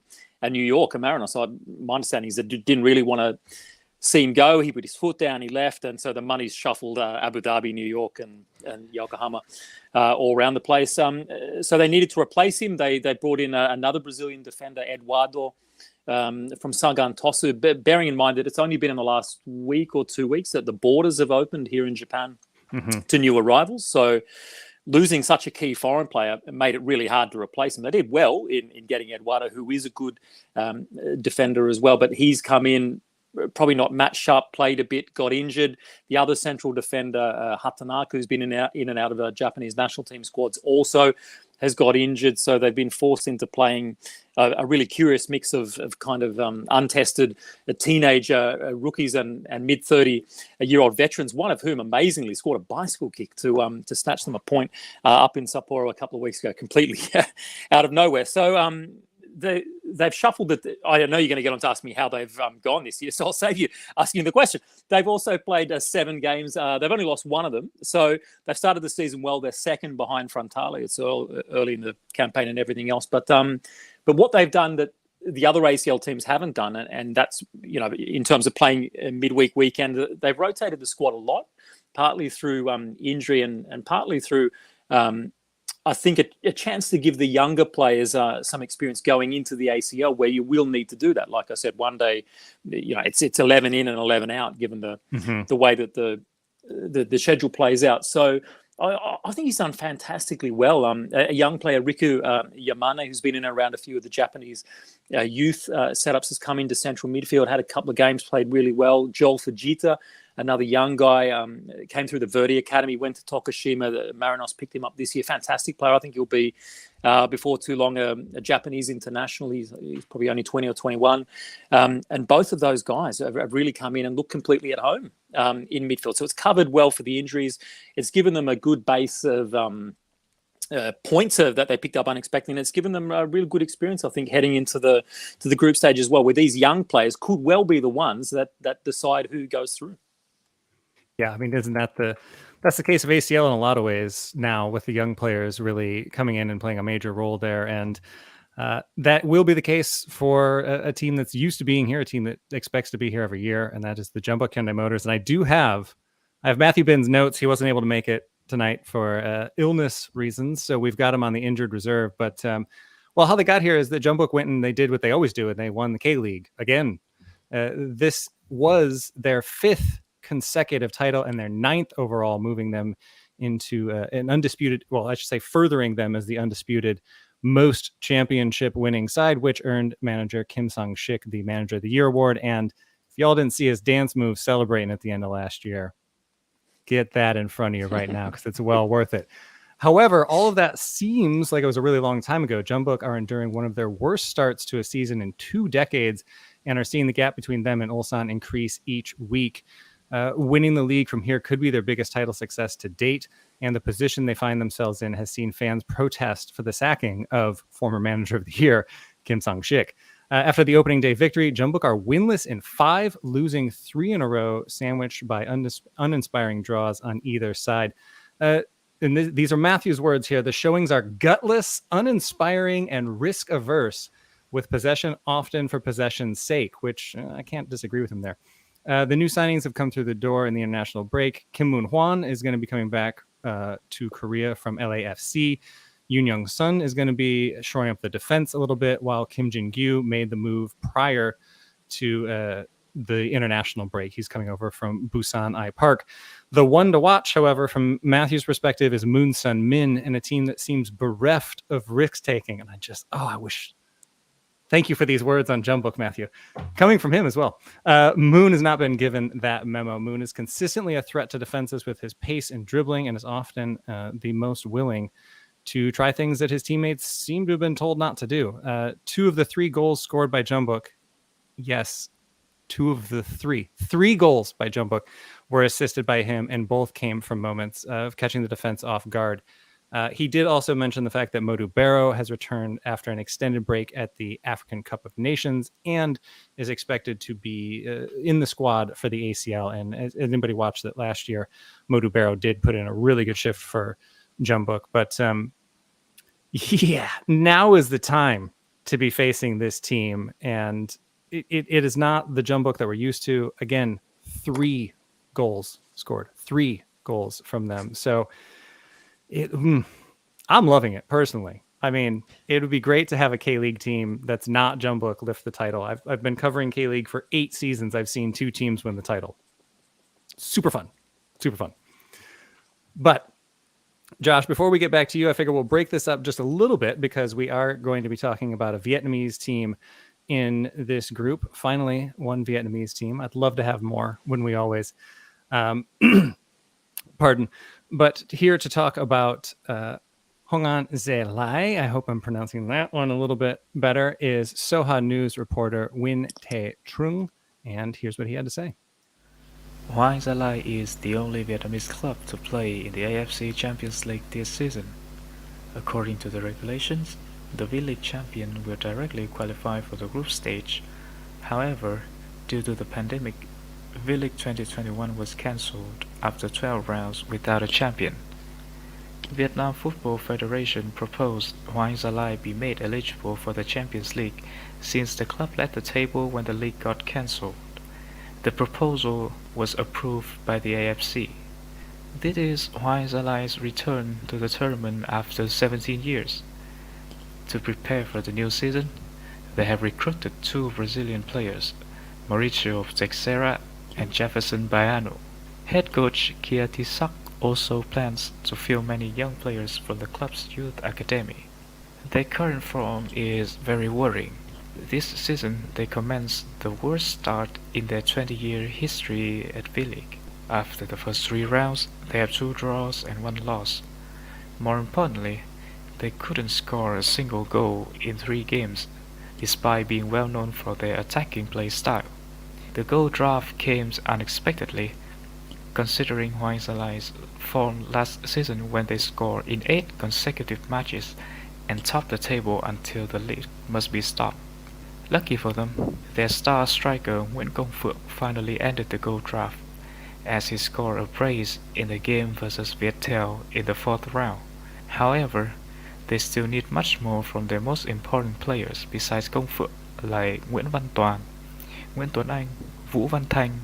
New York, Marinos. So my understanding is that didn't really want to see him go. He put his foot down, he left, and so the money's shuffled Abu Dhabi, New York, and Yokohama all around the place. So they needed to replace him. They brought in another Brazilian defender, Eduardo, from Sagan Tosu, bearing in mind that it's only been in the last week or 2 weeks that the borders have opened here in Japan to new arrivals. So losing such a key foreign player made it really hard to replace him. They did well in getting Eduardo, who is a good defender as well, but he's come in probably not match sharp, played a bit, got injured. The other central defender, Hatanaka, who's been in and out of Japanese national team squads, also has got injured. So they've been forced into playing a really curious mix of kind of untested teenage rookies and mid-30-year-old veterans, one of whom amazingly scored a bicycle kick to snatch them a point up in Sapporo a couple of weeks ago, completely out of nowhere. So they've shuffled it. I know you're going to get on to ask me how they've gone this year, so I'll save you asking the question. They've also played 7 games. They've only lost 1 of them. So they've started the season well. They're second behind Frontale. It's early in the campaign and everything else. But what they've done that the other ACL teams haven't done, and that's, in terms of playing a midweek weekend, they've rotated the squad a lot, partly through injury and partly through I think a chance to give the younger players some experience going into the ACL, where you will need to do that. Like I said, one day, it's 11 in and 11 out, given the way that the schedule plays out. So I think he's done fantastically well. A young player, Riku Yamane, who's been in and around a few of the Japanese youth setups, has come into central midfield, had a couple of games, played really well. Joel Fujita, another young guy, came through the Verdi Academy, went to Tokushima. The Marinos picked him up this year. Fantastic player. I think he'll be, before too long, a Japanese international. He's probably only 20 or 21. And both of those guys have really come in and look completely at home in midfield. So it's covered well for the injuries. It's given them a good base of points that they picked up unexpectedly, and it's given them a real good experience, I think, heading into the group stage as well, where these young players could well be the ones that decide who goes through. Yeah, I mean, isn't that's the case of ACL in a lot of ways now, with the young players really coming in and playing a major role there, and that will be the case for a team that's used to being here, a team that expects to be here every year, and that is the Jeonbuk Hyundai Motors. And I have Matthew Binn's notes. He wasn't able to make it tonight for illness reasons, so we've got him on the injured reserve. But how they got here is that Jeonbuk went and they did what they always do, and they won the K-League again. This was their 5th consecutive title and their 9th overall, moving them into an undisputed, well, I should say furthering them as the undisputed most championship winning side, which earned manager Kim Sang-shik the Manager of the Year award. And if y'all didn't see his dance move celebrating at the end of last year, get that in front of you right now, because it's well worth it. However, all of that seems like it was a really long time ago. Jeonbuk are enduring one of their worst starts to a season in 2 decades and are seeing the gap between them and Ulsan increase each week. Winning the league from here could be their biggest title success to date, and the position they find themselves in has seen fans protest for the sacking of former Manager of the Year, Kim Sang-shik. After the opening day victory, Jeonbuk are winless in 5, losing 3 in a row, sandwiched by uninspiring draws on either side. And these are Matthew's words here. The showings are gutless, uninspiring, and risk-averse, with possession often for possession's sake, which I can't disagree with him there. The new signings have come through the door in the international break. Kim Moon-hwan is going to be coming back to Korea from LAFC. Yoon Young-sun is going to be shoring up the defense a little bit, while Kim Jin-gyu made the move prior to the international break. He's coming over from Busan I Park. The one to watch, however, from Matthew's perspective, is Moon Sun-min, and a team that seems bereft of risk-taking. And I wish... Thank you for these words on Jeonbuk, Matthew. Coming from him as well. Moon has not been given that memo. Moon is consistently a threat to defenses with his pace and dribbling, and is often the most willing to try things that his teammates seem to have been told not to do. 2 of the 3 goals scored by Jeonbuk, yes, 2 of the 3 goals by Jeonbuk were assisted by him, and both came from moments of catching the defense off guard. He did also mention the fact that Modou Barrow has returned after an extended break at the African Cup of Nations and is expected to be in the squad for the ACL. And as anybody watched it last year, Modou Barrow did put in a really good shift for Jeonbuk. But now is the time to be facing this team. And it is not the Jeonbuk that we're used to. Again, 3 goals scored, 3 goals from them. So I'm loving it personally. I mean, it would be great to have a K-League team that's not Jeonbuk lift the title. I've been covering K-League for 8 seasons. I've seen 2 teams win the title. Super fun. But Josh, before we get back to you, I figure we'll break this up just a little bit, because we are going to be talking about a Vietnamese team in this group. Finally, one Vietnamese team. I'd love to have more, wouldn't we always? Pardon. But here to talk about Hongan Zelai, I hope I'm pronouncing that one a little bit better, is Soha News reporter Win Tae Trung, and here's what he had to say. Hoàng Gia Lai is the only Vietnamese club to play in the AFC Champions League this season. According to the regulations, the V-League champion will directly qualify for the group stage. However, due to the pandemic, V-League 2021 was cancelled after 12 rounds without a champion. Vietnam Football Federation proposed Hoàng Gia Lai be made eligible for the Champions League since the club led the table when the league got cancelled. The proposal was approved by the AFC. This is Hoàng Gia Lai's return to the tournament after 17 years. To prepare for the new season, they have recruited 2 Brazilian players, Mauricio Teixeira and Jefferson Baiano. Head coach Kia Tisak also plans to field many young players from the club's youth academy. Their current form is very worrying. This season they commenced the worst start in their 20-year history at V-League. After the first 3 rounds, they have 2 draws and 1 loss. More importantly, they couldn't score a single goal in 3 games, despite being well known for their attacking play style. The goal draft came unexpectedly, considering Hoàng Gia Lai's form last season when they scored in 8 consecutive matches and topped the table until the league must be stopped. Lucky for them, their star striker Nguyễn Công Phượng finally ended the goal draft, as he scored a brace in the game versus Viettel in the 4th round. However, they still need much more from their most important players besides Công Phượng, like Nguyễn Văn Toàn, Nguyễn Tuấn Anh, Vũ Văn Thanh,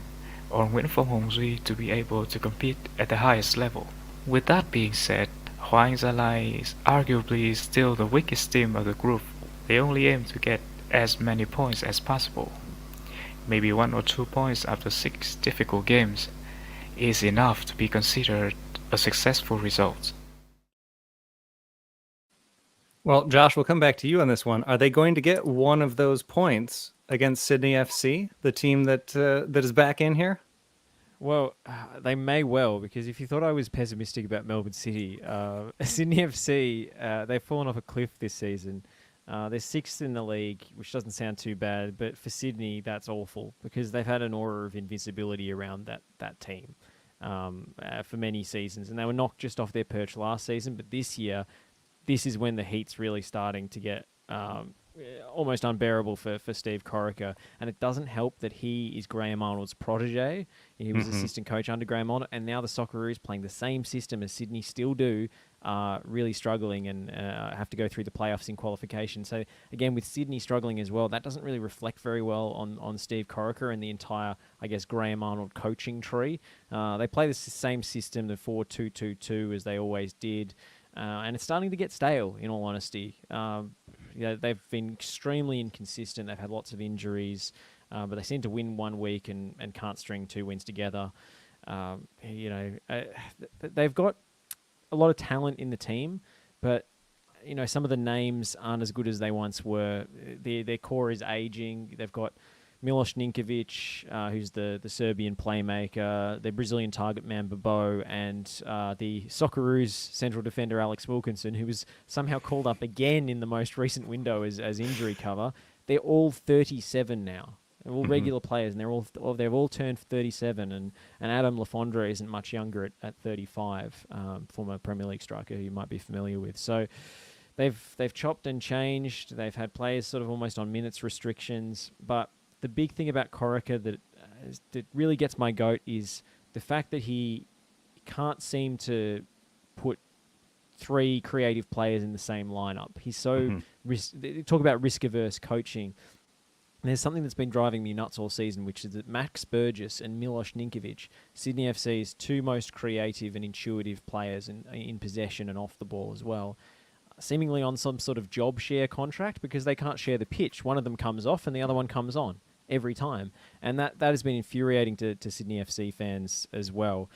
or Nguyễn Phong Hồng Duy to be able to compete at the highest level. With that being said, Hoàng Gia Lai is arguably still the weakest team of the group. They only aim to get as many points as possible. Maybe 1 or 2 points after 6 difficult games is enough to be considered a successful result. Well, Josh, we'll come back to you on this one. Are they going to get one of those points against Sydney FC, the team that is back in here? Well, they may well, because if you thought I was pessimistic about Melbourne City, Sydney FC, they've fallen off a cliff this season. They're 6th in the league, which doesn't sound too bad, but for Sydney, that's awful, because they've had an aura of invincibility around that team for many seasons, and they were knocked just off their perch last season, but this year, this is when the heat's really starting to get almost unbearable for Steve Corica. And it doesn't help that he is Graham Arnold's protege. He was assistant coach under Graham Arnold, and now the Socceroos playing the same system as Sydney still do, really struggling and have to go through the playoffs in qualification. So again, with Sydney struggling as well, that doesn't really reflect very well on Steve Corica and the entire, I guess, Graham Arnold coaching tree. They play the same system, the 4-2-2-2, as they always did. And it's starting to get stale, in all honesty. They've been extremely inconsistent. They've had lots of injuries, but they seem to win one week and can't string 2 wins together. They've got a lot of talent in the team, but some of the names aren't as good as they once were. Their core is aging. They've got Milos Ninkovic, who's the Serbian playmaker, the Brazilian target man Bobo, and the Socceroos central defender Alex Wilkinson, who was somehow called up again in the most recent window as injury cover. They're all 37 now. They're all regular players, and they've all turned 37. And Adam Lafondre isn't much younger at 35, former Premier League striker who you might be familiar with. So they've chopped and changed. They've had players sort of almost on minutes restrictions, but the big thing about Corica that really gets my goat is the fact that he can't seem to put 3 creative players in the same lineup. He's so talk about risk-averse coaching. There's something that's been driving me nuts all season, which is that Max Burgess and Milos Ninkovic, Sydney FC's 2 most creative and intuitive players in possession and off the ball as well, seemingly on some sort of job share contract because they can't share the pitch. One of them comes off and the other one comes on every time. And that has been infuriating to Sydney FC fans as well.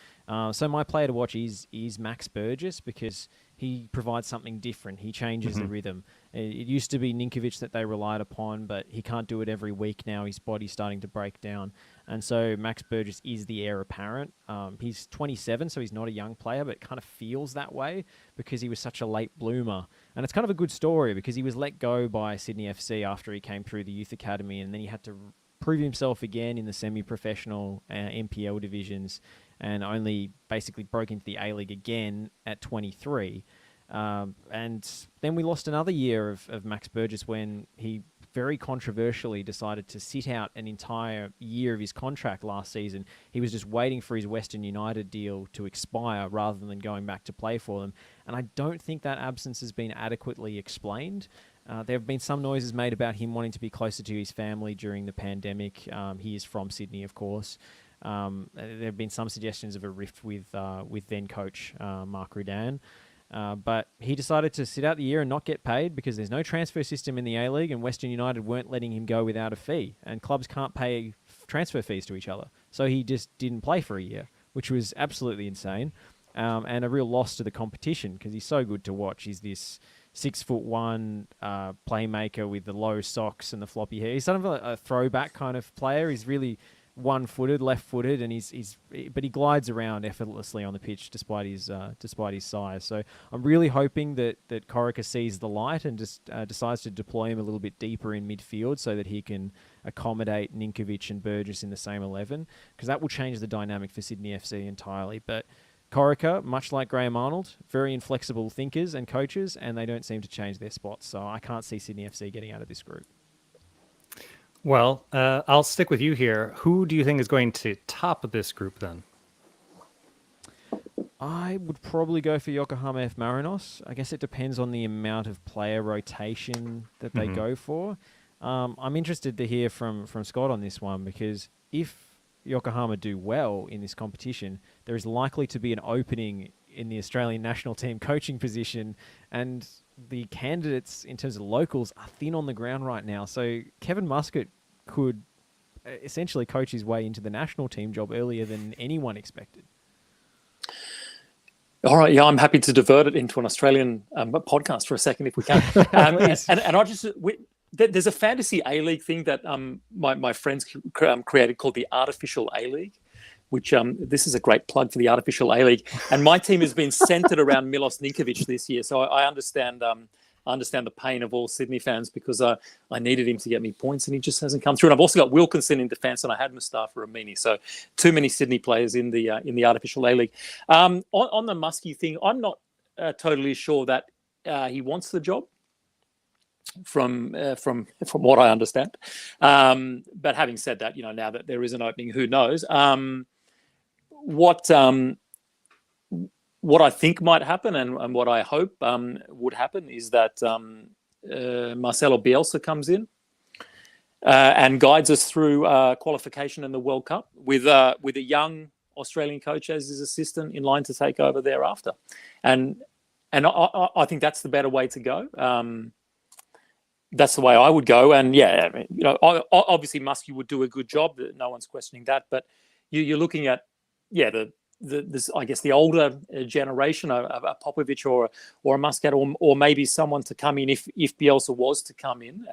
So my player to watch is Max Burgess because he provides something different. He changes the rhythm. It used to be Ninkovic that they relied upon, but he can't do it every week now. His body's starting to break down. And so Max Burgess is the heir apparent. He's 27, so he's not a young player, but it kind of feels that way because he was such a late bloomer. And it's kind of a good story because he was let go by Sydney FC after he came through the youth academy, and then he had to prove himself again in the semi-professional NPL divisions and only basically broke into the A-League again at 23. And then we lost another year of Max Burgess when he very controversially decided to sit out an entire year of his contract last season. He was just waiting for his Western United deal to expire rather than going back to play for them. And I don't think that absence has been adequately explained. There have been some noises made about him wanting to be closer to his family during the pandemic. He is from Sydney, of course. There have been some suggestions of a rift with then coach Mark Rudan. But he decided to sit out the year and not get paid because there's no transfer system in the A-League and Western United weren't letting him go without a fee. And clubs can't pay transfer fees to each other. So he just didn't play for a year, which was absolutely insane. And a real loss to the competition because he's so good to watch. He's this 6'1" playmaker with the low socks and the floppy hair. He's sort of a throwback kind of player. He's really one-footed, left-footed, and but he glides around effortlessly on the pitch despite his size. So I'm really hoping that Corica sees the light and just decides to deploy him a little bit deeper in midfield so that he can accommodate Ninkovic and Burgess in the same 11, because that will change the dynamic for Sydney FC entirely. But Corica, much like Graham Arnold, very inflexible thinkers and coaches, and they don't seem to change their spots. So I can't see Sydney FC getting out of this group. Well, I'll stick with you here. Who do you think is going to top this group then? I would probably go for Yokohama F. Marinos. I guess it depends on the amount of player rotation that they go for. I'm interested to hear from Scott on this one, because if Yokohama do well in this competition, there is likely to be an opening in the Australian national team coaching position, and the candidates in terms of locals are thin on the ground right now. So Kevin Muscat could essentially coach his way into the national team job earlier than anyone expected. All right, yeah, I'm happy to divert it into an Australian podcast for a second if we can. And I just... there's a fantasy A-League thing that my friends created called the Artificial A-League, which this is a great plug for the Artificial A-League. And my team has been centered around Milos Ninkovic this year. So I understand the pain of all Sydney fans, because I needed him to get me points and he just hasn't come through. And I've also got Wilkinson in defence, and I had Mustafa Amini. So too many Sydney players in the Artificial A-League. On the Muskie thing, I'm not totally sure that he wants the job, from what I understand. But having said that, now that there is an opening, who knows? What I think might happen, and what I hope would happen, is that Marcelo Bielsa comes in and guides us through qualification in the World Cup with a young Australian coach as his assistant in line to take over thereafter. And I think that's the better way to go. That's the way I would go. And yeah, I mean, obviously Muskie would do a good job. No one's questioning that. But you're looking at, this, I guess, the older generation, a Popovic or a Muscat, or maybe someone to come in if Bielsa was to come in,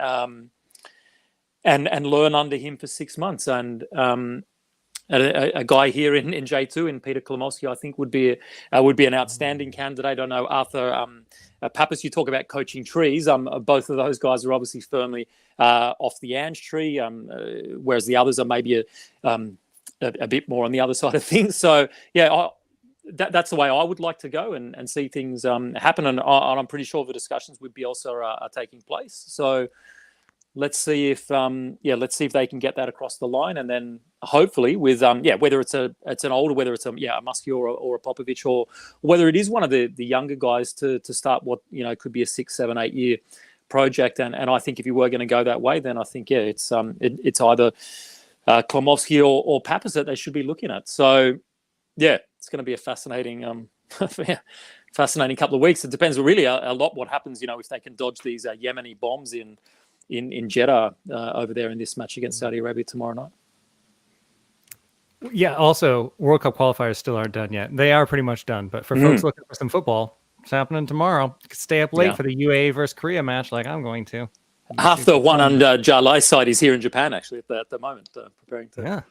and learn under him for 6 months. And a guy here in J2, in Peter Klimowski, I think would be an outstanding candidate. I know Arthur Pappas, you talk about coaching trees. Both of those guys are obviously firmly off the Ange tree, whereas the others are maybe a bit more on the other side of things. So yeah, that's the way I would like to go and see things happen. And I'm pretty sure the discussions with Bielsa are taking place. So let's see if they can get that across the line, and then hopefully with whether it's an older, whether it's a Muskie or a Popovic, or whether it is one of the younger guys to start what could be a 6, 7, 8 year project. And I think if you were going to go that way, then I think it's either Klimowski or Pappas that they should be looking at. So yeah, it's going to be a fascinating fascinating couple of weeks. It depends really a lot what happens, if they can dodge these Yemeni bombs in Jeddah over there in this match against Saudi Arabia tomorrow night. Yeah, also, World Cup qualifiers still aren't done yet. They are pretty much done, but for folks looking for some football, it's happening tomorrow. You can stay up late for the UAE versus Korea match like I'm going to. Half the one on Jalai's side is here in Japan, actually, at the moment, preparing to...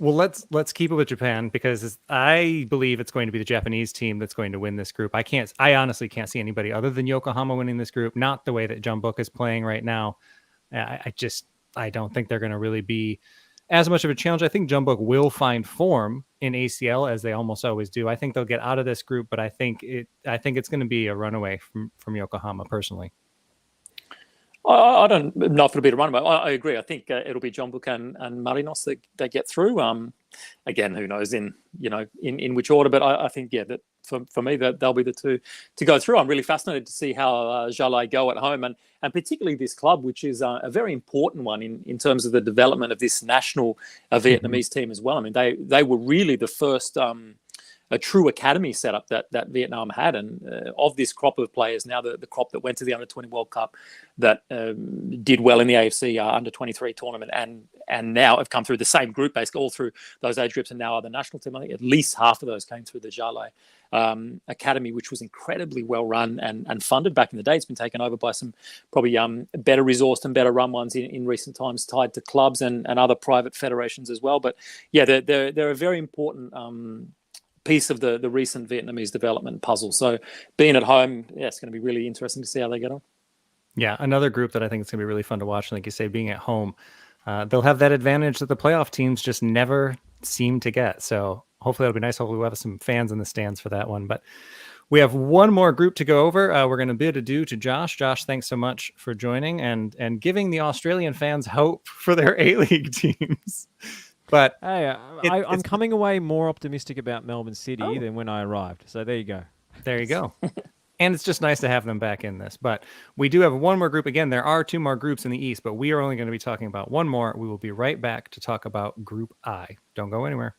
Well, let's keep it with Japan, because I believe it's going to be the Japanese team that's going to win this group. I honestly can't see anybody other than Yokohama winning this group. Not the way that Jeonbuk is playing right now. I don't think they're going to really be as much of a challenge. I think Jeonbuk will find form in ACL, as they almost always do. I think they'll get out of this group, but I think it's going to be a runaway from Yokohama personally. I don't know if it'll be a runaway. I agree. I think it'll be Jeonbuk and Marinos that get through. Again, who knows in which order? But I think that for me that they'll be the two to go through. I'm really fascinated to see how Jalai go at home, and particularly this club, which is a very important one in terms of the development of this national Vietnamese team as well. I mean, they were really the first. A true academy setup that Vietnam had, and of this crop of players now, the crop that went to the Under-20 World Cup, that did well in the AFC Under-23 tournament, and now have come through the same group, basically all through those age groups, and now are the national team. I think at least half of those came through the Jalai academy, which was incredibly well run and funded back in the day. It's been taken over by some probably better resourced and better run ones in recent times, tied to clubs and other private federations as well. But yeah, they're a very important piece of the recent Vietnamese development puzzle. So being at home, yeah, it's going to be really interesting to see how they get on. Yeah, another group that I think is going to be really fun to watch. Like you say, being at home, they'll have that advantage that the playoff teams just never seem to get. So hopefully it'll be nice. Hopefully we'll have some fans in the stands for that one. But we have one more group to go over. We're going to bid adieu to Josh. Josh, thanks so much for joining and giving the Australian fans hope for their A-League teams. But hey, I'm coming away more optimistic about Melbourne City than when I arrived. So there you go. There you go. And it's just nice to have them back in this. But we do have one more group. Again, there are 2 more groups in the East, but we are only going to be talking about one more. We will be right back to talk about Group I. Don't go anywhere.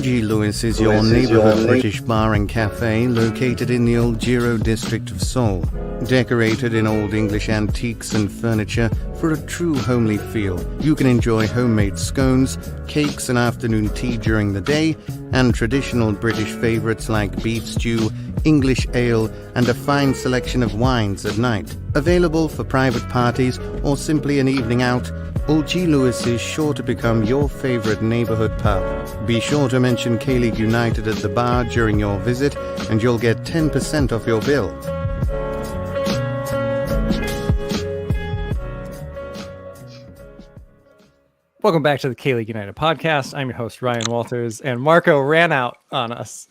G. Lewis is your neighborhood British bar and cafe located in the Old Giro district of Seoul. Decorated in old English antiques and furniture for a true homely feel, you can enjoy homemade scones, cakes and afternoon tea during the day, and traditional British favourites like beef stew, English ale, and a fine selection of wines at night. Available for private parties or simply an evening out, Old G. Lewis is sure to become your favourite neighbourhood pub. Be sure to mention K-League United at the bar during your visit and you'll get 10% off your bill. Welcome back to the K-League United podcast. I'm your host, Ryan Walters, and Marco ran out on us.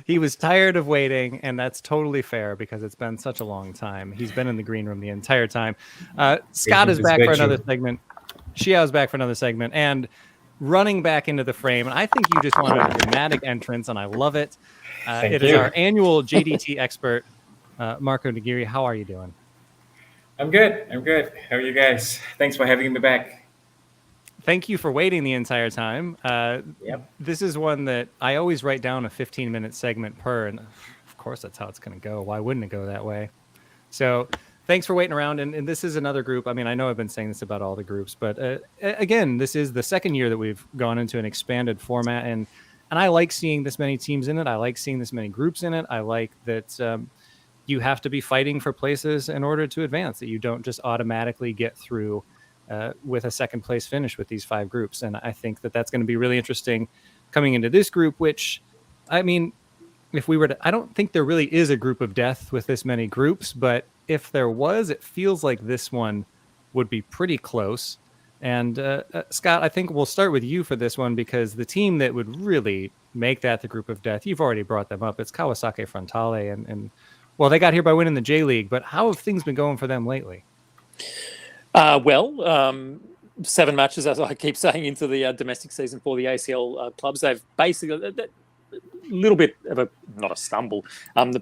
He was tired of waiting, and that's totally fair because it's been such a long time. He's been in the green room the entire time. Scott is back for another segment. Xiao's back for another segment, and running back into the frame. And I think you just wanted a dramatic entrance, and I love it. It is our annual JDT expert, Marco Nagiri. How are you doing? I'm good. How are you guys? Thanks for having me back. Thank you for waiting the entire time. Yep. This is one that I always write down a 15-minute segment per, and of course that's how it's going to go. Why wouldn't it go that way? So thanks for waiting around. And this is another group. I mean, I know I've been saying this about all the groups, but again, this is the second year that we've gone into an expanded format, and I like seeing this many teams in it. I like seeing this many groups in it. I like that you have to be fighting for places in order to advance, that you don't just automatically get through with a second place finish with these 5 groups. And I think that that's going to be really interesting coming into this group, which, I mean, if we were to, I don't think there really is a group of death with this many groups, but if there was, it feels like this one would be pretty close. And Scott, I think we'll start with you for this one, because the team that would really make that the group of death, you've already brought them up. It's Kawasaki Frontale. And well, they got here by winning the J League, but how have things been going for them lately? 7 matches, as I keep saying, into the domestic season for the ACL clubs. They've basically a little bit of a, not a stumble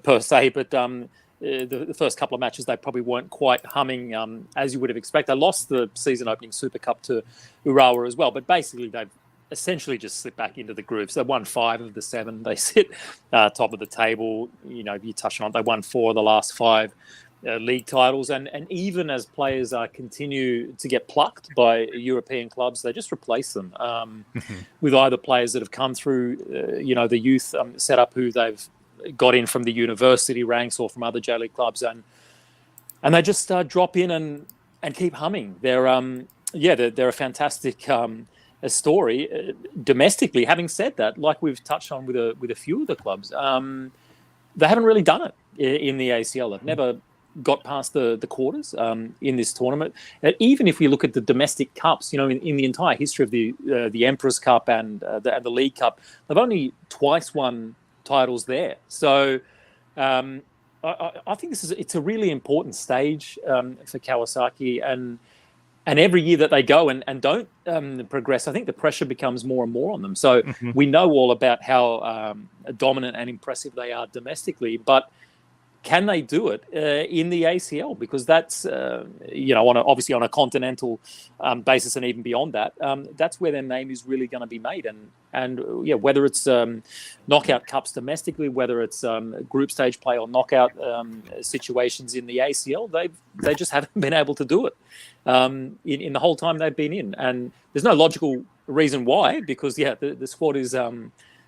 per se, but the first couple of matches they probably weren't quite humming as you would have expected. They lost the season opening Super Cup to Urawa as well, but basically they've essentially just slipped back into the groups. They won 5 of the 7. They sit top of the table. You know, you touched on it. They won 4 of the last 5 league titles, and even as players continue to get plucked by European clubs, they just replace them with either players that have come through, the youth setup who they've got in from the university ranks or from other J League clubs, and they just drop in and keep humming. They're a fantastic story domestically. Having said that, like we've touched on with a few of the clubs, they haven't really done it in the ACL. They've never got past the quarters in this tournament. Even if we look at the domestic cups, in the entire history of the Emperor's Cup and the League Cup, they've only twice won titles there. So I think it's a really important stage for Kawasaki, and every year that they go and don't progress, I think the pressure becomes more and more on them. So we know all about how dominant and impressive they are domestically, but can they do it in the ACL? Because that's, obviously on a continental basis and even beyond that, that's where their name is really going to be made. And whether it's knockout cups domestically, whether it's group stage play or knockout situations in the ACL, they just haven't been able to do it in the whole time they've been in. And there's no logical reason why, because the squad is.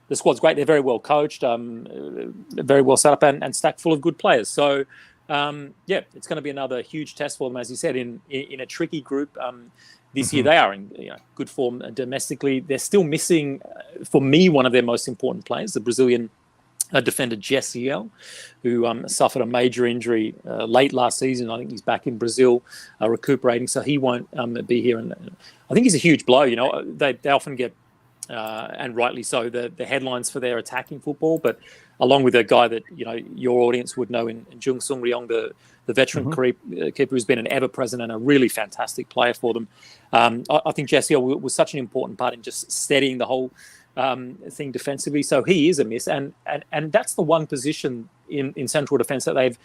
The squad's great. They're very well coached, very well set up, and stacked full of good players. So, it's going to be another huge test for them, as you said, in a tricky group. This year they are in good form domestically. They're still missing, for me, one of their most important players, the Brazilian defender Jessiel, who suffered a major injury late last season. I think he's back in Brazil recuperating, so he won't be here. And I think he's a huge blow. They often get and rightly so, the headlines for their attacking football, but along with a guy that your audience would know in Jung Sung Ryong, the veteran keeper who's been an ever-present and a really fantastic player for them. I think Jessiel was such an important part in just steadying the whole thing defensively. So he is a miss, and that's the one position in central defence that they've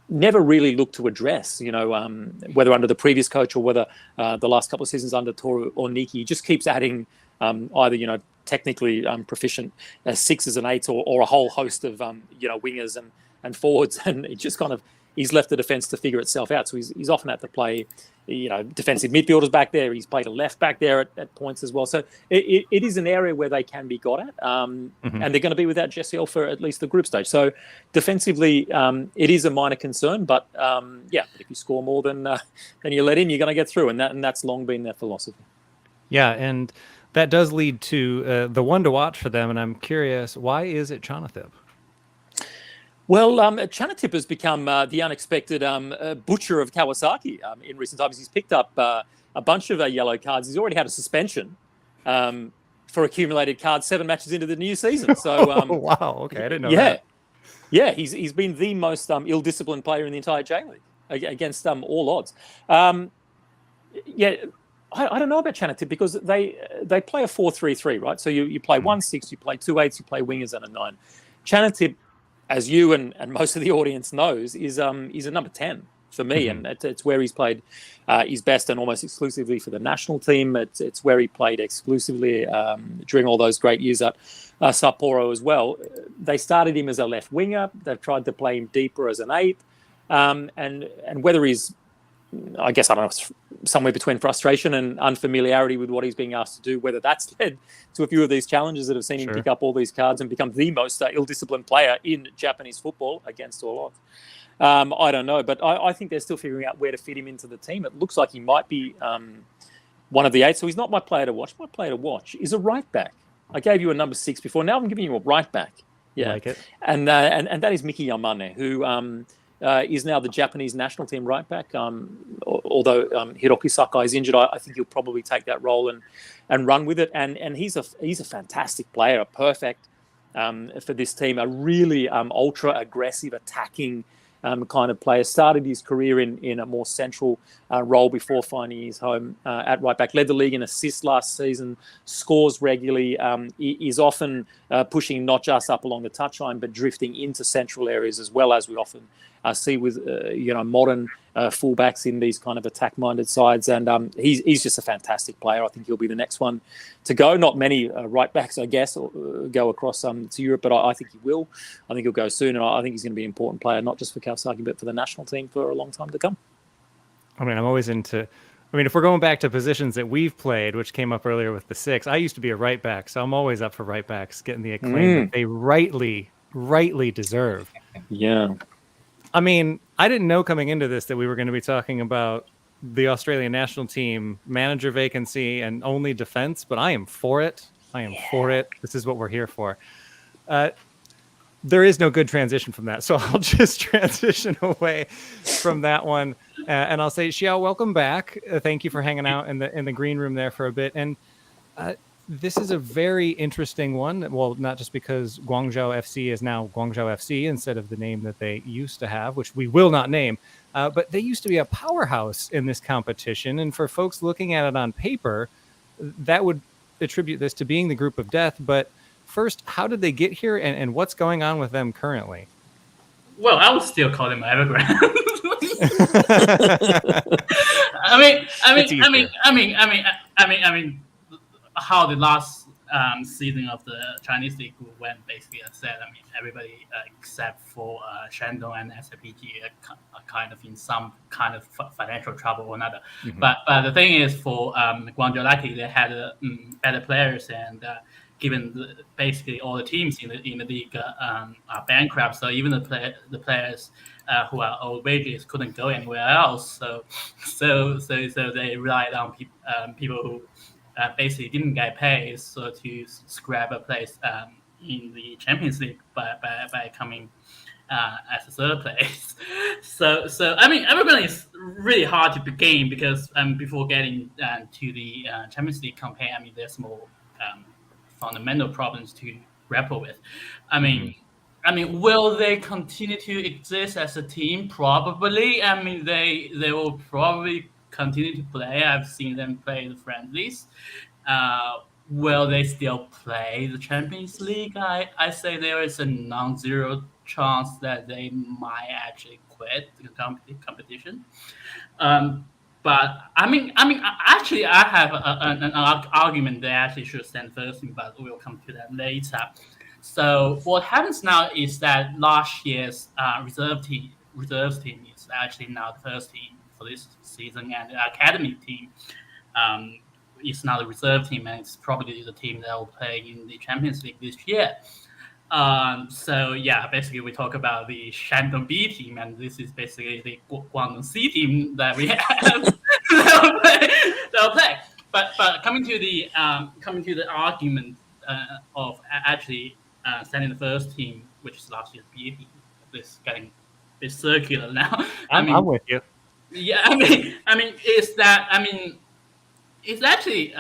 never really looked to address, whether under the previous coach or whether the last couple of seasons under Toru or Niki. He just keeps adding either technically proficient sixes and eights or a whole host of wingers and forwards, and it just kind of he's left the defence to figure itself out. So he's often had to play defensive midfielders back there. He's played a left back there at points as well. So it is an area where they can be got at, and they're going to be without Jessiel for at least the group stage. So defensively, it is a minor concern, but if you score more than you let in, you're going to get through, and that's long been their philosophy. Yeah, and that does lead to the one to watch for them, and I'm curious, why is it Chanatip? Well, Chanatip has become the unexpected butcher of Kawasaki in recent times. He's picked up a bunch of yellow cards. He's already had a suspension for accumulated cards 7 matches into the new season. So, wow, okay, I didn't know that. Yeah, he's been the most ill-disciplined player in the entire J-League against all odds. I don't know about Chanatip because they play a 4-3-3, right? So you play 1-6, you play 2 8s, you play wingers and a 9. Chanatip, as you and most of the audience knows, is a number 10 for me, and it's where he's played his best and almost exclusively for the national team. It's where he played exclusively during all those great years at Sapporo as well. They started him as a left winger. They've tried to play him deeper as an 8, and whether he's, I guess, I don't know, somewhere between frustration and unfamiliarity with what he's being asked to do, whether that's led to a few of these challenges that have seen him pick up all these cards and become the most ill-disciplined player in Japanese football against all odds. I don't know, but I think they're still figuring out where to fit him into the team. It looks like he might be one of the 8, so he's not my player to watch. My player to watch is a right back. I gave you a number 6 before. Now I'm giving you a right back. Yeah, like it. And that is Miki Yamane, who is now the Japanese national team right back. Although Hiroki Sakai is injured, I think he'll probably take that role and run with it. And he's a fantastic player, a perfect for this team, a really ultra aggressive attacking kind of player. Started his career in a more central role before finding his home at right back. Led the league in assists last season, scores regularly, is often pushing not just up along the touchline, but drifting into central areas as well, as we often see with modern fullbacks in these kind of attack-minded sides. And he's just a fantastic player. I think he'll be the next one to go. Not many right backs, I guess, go across to Europe, but I think he will. I think he'll go soon, and I think he's going to be an important player, not just for Kawasaki, but for the national team for a long time to come. I mean, I'm always into... I mean, if we're going back to positions that we've played, which came up earlier with the 6, I used to be a right back, so I'm always up for right backs getting the acclaim that they rightly deserve. Yeah. I mean, I didn't know coming into this that we were going to be talking about the Australian national team manager vacancy and only defense, but I am for it. For it. This is what we're here for. There is no good transition from that, so I'll just transition away from that one, and I'll say, Xiao, welcome back. Thank you for hanging out in the green room there for a bit, and this is a very interesting one. Well, not just because Guangzhou FC is now Guangzhou FC instead of the name that they used to have, which we will not name, but they used to be a powerhouse in this competition, and for folks looking at it on paper, that would attribute this to being the group of death, but first, how did they get here, and what's going on with them currently? Well, I would still call them Evergrande. I mean, how the last season of the Chinese League went, basically, I said, I mean, everybody except for Shandong and SAPG are kind of in some kind of financial trouble or another. Mhm. But the thing is, for Guangzhou Lucky, they had better players, and given basically all the teams in the league are bankrupt, so even the players who are old wages couldn't go anywhere else. So they relied on people who basically didn't get paid, so to scrap a place in the Champions League by coming as a third place. So I mean, Evergrande is really hard to begin because before getting to the Champions League campaign, I mean, there's more fundamental problems to grapple with. I mean, will they continue to exist as a team? Probably. I mean, they will probably continue to play. I've seen them play the friendlies. Will they still play the Champions League? I say there is a non-zero chance that they might actually quit the competition. But I mean, actually, I have an argument they actually should stand first, but we'll come to that later. So what happens now is that last year's reserves team is actually now the first team for this season, and the academy team is now the reserve team, and it's probably the team that will play in the Champions League this year. So yeah, basically we talk about the Shandong B team, and this is basically the Guangdong C team that we have. They'll play. But coming to the argument of actually sending the first team, which is last year's B team, this is getting a bit circular now. I'm with you. Yeah, I mean, it's actually,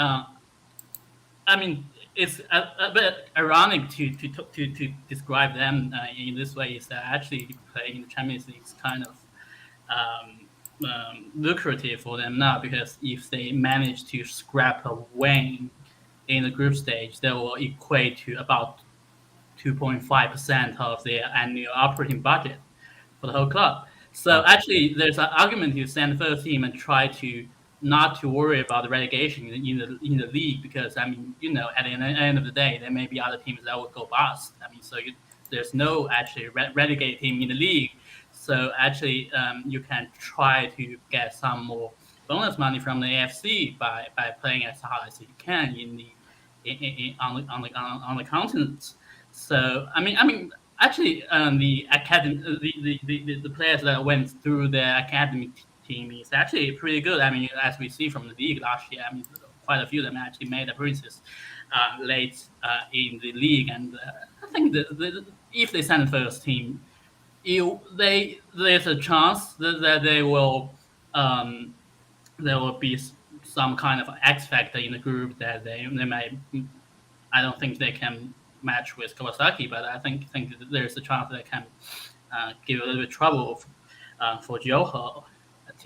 it's a bit ironic to describe them in this way. Is that actually playing in the Champions League is kind of lucrative for them now, because if they manage to scrap a win in the group stage, that will equate to about 2.5% of their annual operating budget for the whole club. So actually, there's an argument to send the first team and try to not to worry about the relegation in the league, because I mean, at the end of the day, there may be other teams that will go bust. I mean, so there's no actually relegated team in the league. So actually, you can try to get some more bonus money from the AFC by playing as hard as you can on the continent. So I mean, actually, the players that went through the academy team is actually pretty good. I mean, as we see from the league last year, I mean, quite a few of them actually made appearances late in the league, and I think that if they send the first team, there's a chance that there will be some kind of X factor in the group that they may. I don't think they can match with Kawasaki, but I think that there's a chance they can give a little bit of trouble for Johor.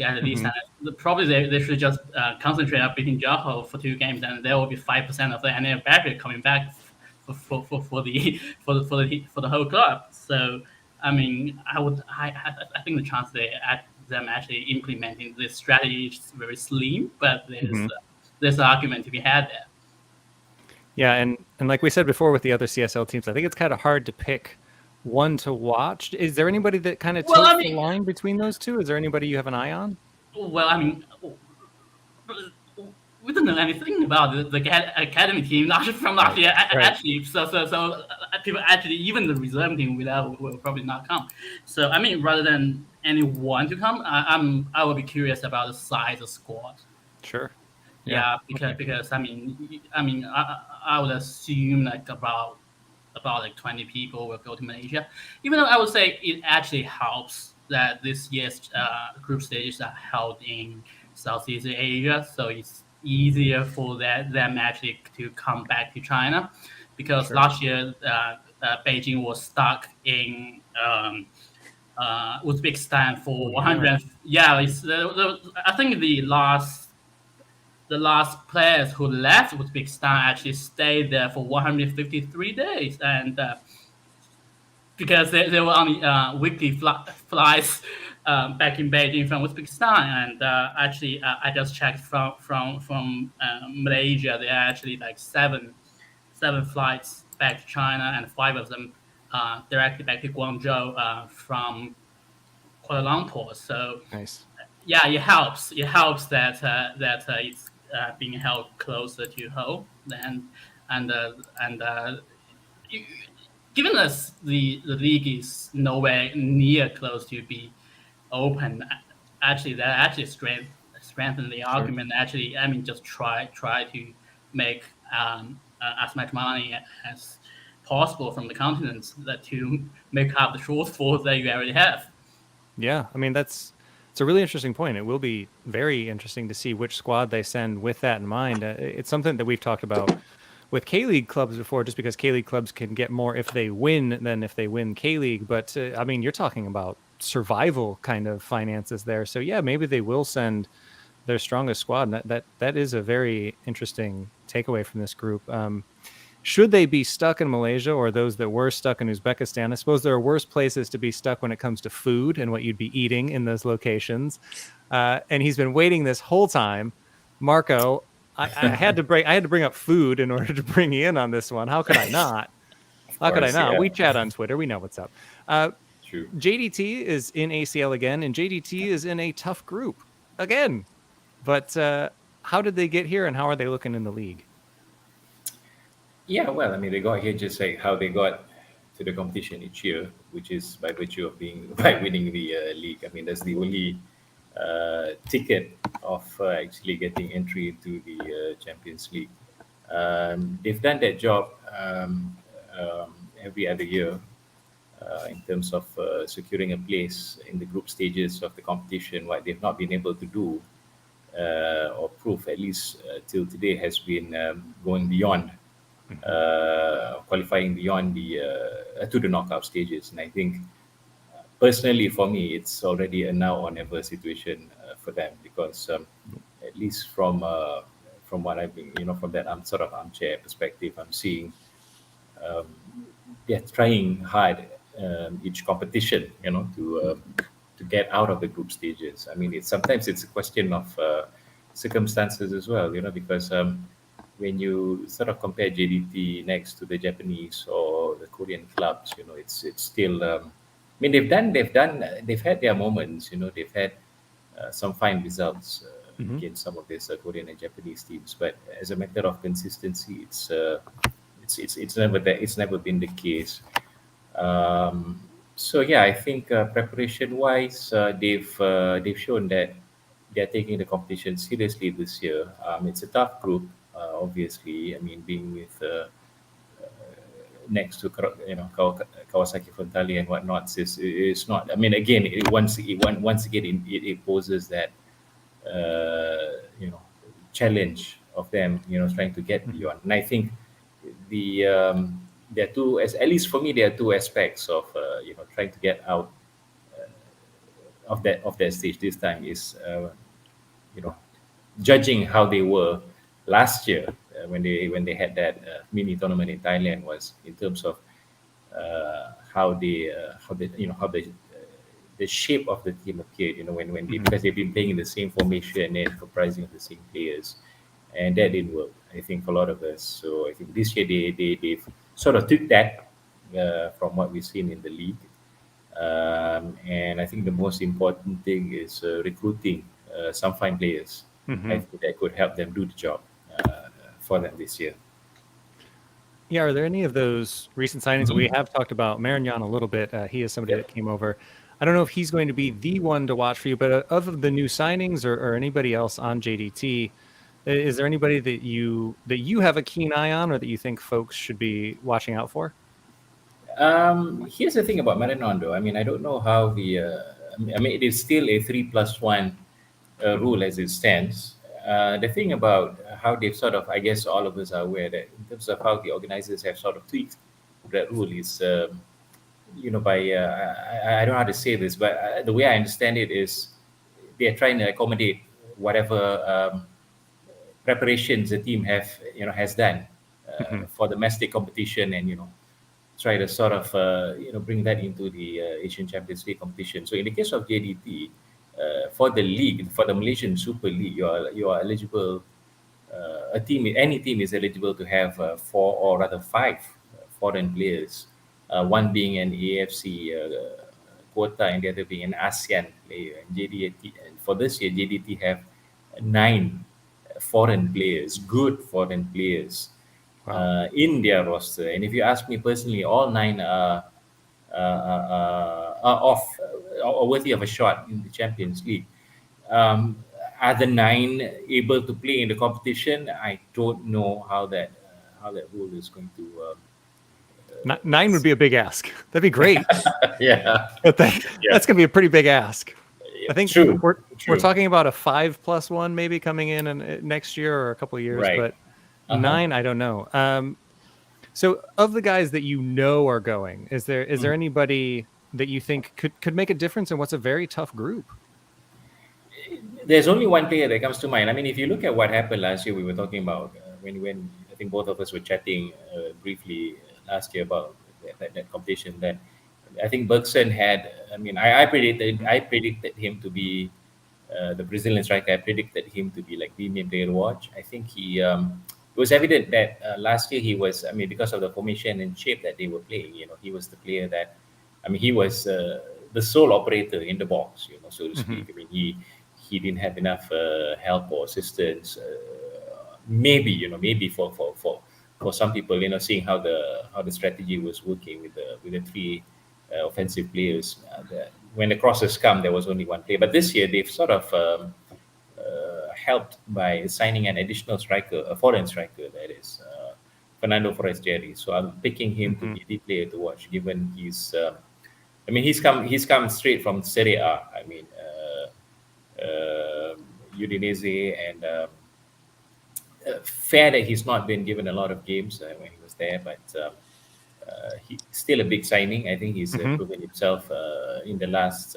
At least, probably they should just concentrate on beating Johor for 2 games, and there will be 5% of the annual budget coming back for the whole club. So I mean, I think the chance them actually implementing this strategy is very slim, but there's an argument to be had there. Yeah, and like we said before with the other CSL teams, I think it's kind of hard to pick one to watch. Is there anybody that kind of tilts the line between those two? Is there anybody you have an eye on? Well, I mean, we don't know anything about the academy team from last year, actually. So people actually, even the reserve team will probably not come. So I mean, rather than anyone to come, I will be curious about the size of squad. Sure. Yeah, because I mean, I would assume like about like 20 people will go to Malaysia. Even though I would say it actually helps that this year's group stages are held in Southeast Asia, so it's easier for them actually to come back to China, because last year Beijing was stuck in Uzbekistan for 100. Yeah, I think the last players who left Uzbekistan actually stayed there for 153 days, and because they were on weekly flights back in Beijing from Uzbekistan, and actually I just checked from Malaysia. There are actually like seven flights back to China, and 5 of them directly back to Guangzhou from Kuala Lumpur. So Nice. yeah, it helps. It helps that it's being held closer to home, and given us the league is nowhere near close to be open. Actually, that actually strengthen the argument. Actually, I mean, just try to make as much money as possible from the continents that to make up the shortfall that you already have. Yeah, I mean it's a really interesting point. It will be very interesting to see which squad they send with that in mind. It's something that we've talked about with K-League clubs before, just because K-League clubs can get more if they win than if they win K-League. But I mean, you're talking about survival kind of finances there. So yeah, maybe they will send their strongest squad. And that is a very interesting takeaway from this group. Should they be stuck in Malaysia, or those that were stuck in Uzbekistan? I suppose there are worse places to be stuck when it comes to food and what you'd be eating in those locations. And he's been waiting this whole time. Marco, I had to bring up food in order to bring you in on this one. How could I not? How could I not? Yeah. We chat on Twitter. We know what's up. True. JDT is in ACL again, and JDT is in a tough group again. But how did they get here, and how are they looking in the league? Yeah, well, I mean, they got here just like how they got to the competition each year, which is by virtue of by winning the league. I mean, that's the only ticket of actually getting entry into the Champions League. They've done that job every other year in terms of securing a place in the group stages of the competition. What they've not been able to do or prove, at least till today, has been going beyond. Qualifying beyond to the knockout stages, and I think personally for me it's already a now or never situation for them, because at least from what I've been, from that sort of armchair perspective, I'm seeing they're trying hard each competition, to get out of the group stages. I mean, sometimes it's a question of circumstances as well, because when you sort of compare JDT next to the Japanese or the Korean clubs, it's still. I mean, they've had their moments. They've had some fine results against some of these Korean and Japanese teams. But as a matter of consistency, it's never that. It's never been the case. So yeah, I think preparation-wise, they've shown that they're taking the competition seriously this year. It's a tough group. Obviously, I mean, being with next to Kawasaki Frontale and whatnot is not. I mean, again, once again it poses that challenge of them, trying to get beyond. And I think there are two, at least for me, there are two aspects of trying to get out of that stage this time is judging how they were last year when they had that mini tournament in Thailand, was in terms of how the shape of the team appeared, when because they've been playing in the same formation and comprising of the same players, and that didn't work, I think, for a lot of us. So I think this year they've sort of took that from what we've seen in the league, and I think the most important thing is recruiting some fine players. I think that could help them do the job for them this year. Yeah, are there any of those recent signings? We have talked about Marignan a little bit. He is somebody that came over. I don't know if he's going to be the one to watch for you, but of the new signings or anybody else on JDT, is there anybody that you have a keen eye on, or that you think folks should be watching out for? Here's the thing about Marignan, though. I mean, I don't know how it is still a 3+1 rule as it stands. The thing about how they've sort of, I guess all of us are aware that in terms of how the organizers have sort of tweaked that rule is, by, I don't know how to say this, but the way I understand it is they're trying to accommodate whatever preparations the team has done for domestic competition, and, try to sort of bring that into the Asian Champions League competition. So in the case of JDT, for the league, for the Malaysian Super League, you are eligible. Any team is eligible to have 4 or rather 5 foreign players, one being an AFC quota and the other being an ASEAN player. And JDT, and for this year, JDT have 9 foreign players, good foreign players, in their roster. And if you ask me personally, all 9 are worthy of a shot in the Champions League. Are the 9 able to play in the competition? I don't know how that rule is going to. 9 would be a big ask. That'd be great. Yeah, But that's going to be a pretty big ask. I think true. we're talking about a 5+1 maybe coming in next year or a couple of years, Right. but 9, I don't know. So of the guys that you know are going, is there anybody that you think could make a difference in what's a very tough group? There's only one player that comes to mind. I mean, if you look at what happened last year, we were talking about when I think both of us were chatting briefly last year about that competition. That I think Burgess had. I mean, I predicted him to be the Brazilian striker. I predicted him to be like the main player to watch. I think it was evident that last year he was. I mean, because of the formation and shape that they were playing, he was the player that. I mean, he was the sole operator in the box, so to speak. I mean, he didn't have enough help or assistance. Maybe for some people, seeing how the strategy was working with the 3 offensive players. When the crosses come, there was only one player. But this year, they've sort of helped by signing an additional striker, a foreign striker, that is Fernando Forestieri. So I'm picking him to be the player to watch, given he's come straight from Serie A. I mean, Udinese, and fair that he's not been given a lot of games when he was there, but he's still a big signing. I think he's proven himself in the last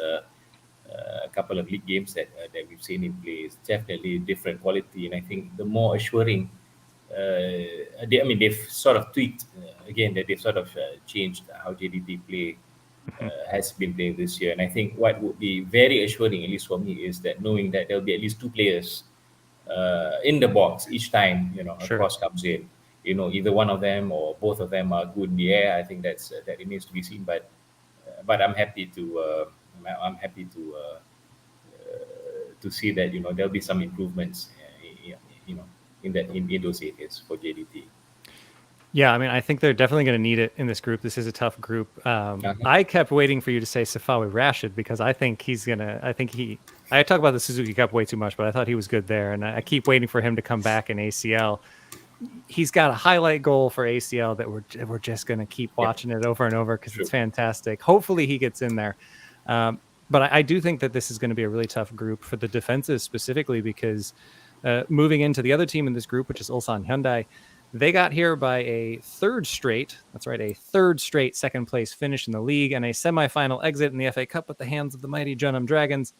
couple of league games that we've seen him play. It's definitely different quality, and I think the more assuring. They've sort of tweaked again, that they've sort of changed how JDT play. Has been playing this year, and I think what would be very assuring, at least for me, is that knowing that there'll be at least 2 players in the box each time a cross comes in. Either one of them or both of them are good in the air. I think that remains to be seen. But I'm happy to see that there'll be some improvements in those areas for JDT. Yeah, I mean, I think they're definitely going to need it in this group. This is a tough group. I kept waiting for you to say Safawi Rashid because I think I talk about the Suzuki Cup way too much, but I thought he was good there. And I keep waiting for him to come back in ACL. He's got a highlight goal for ACL that we're just going to keep watching it over and over because it's fantastic. Hopefully he gets in there. But I do think that this is going to be a really tough group for the defenses specifically because moving into the other team in this group, which is Ulsan Hyundai, they got here by a third straight second place finish in the league and a semifinal exit in the FA Cup at the hands of the mighty Jeonnam Dragons.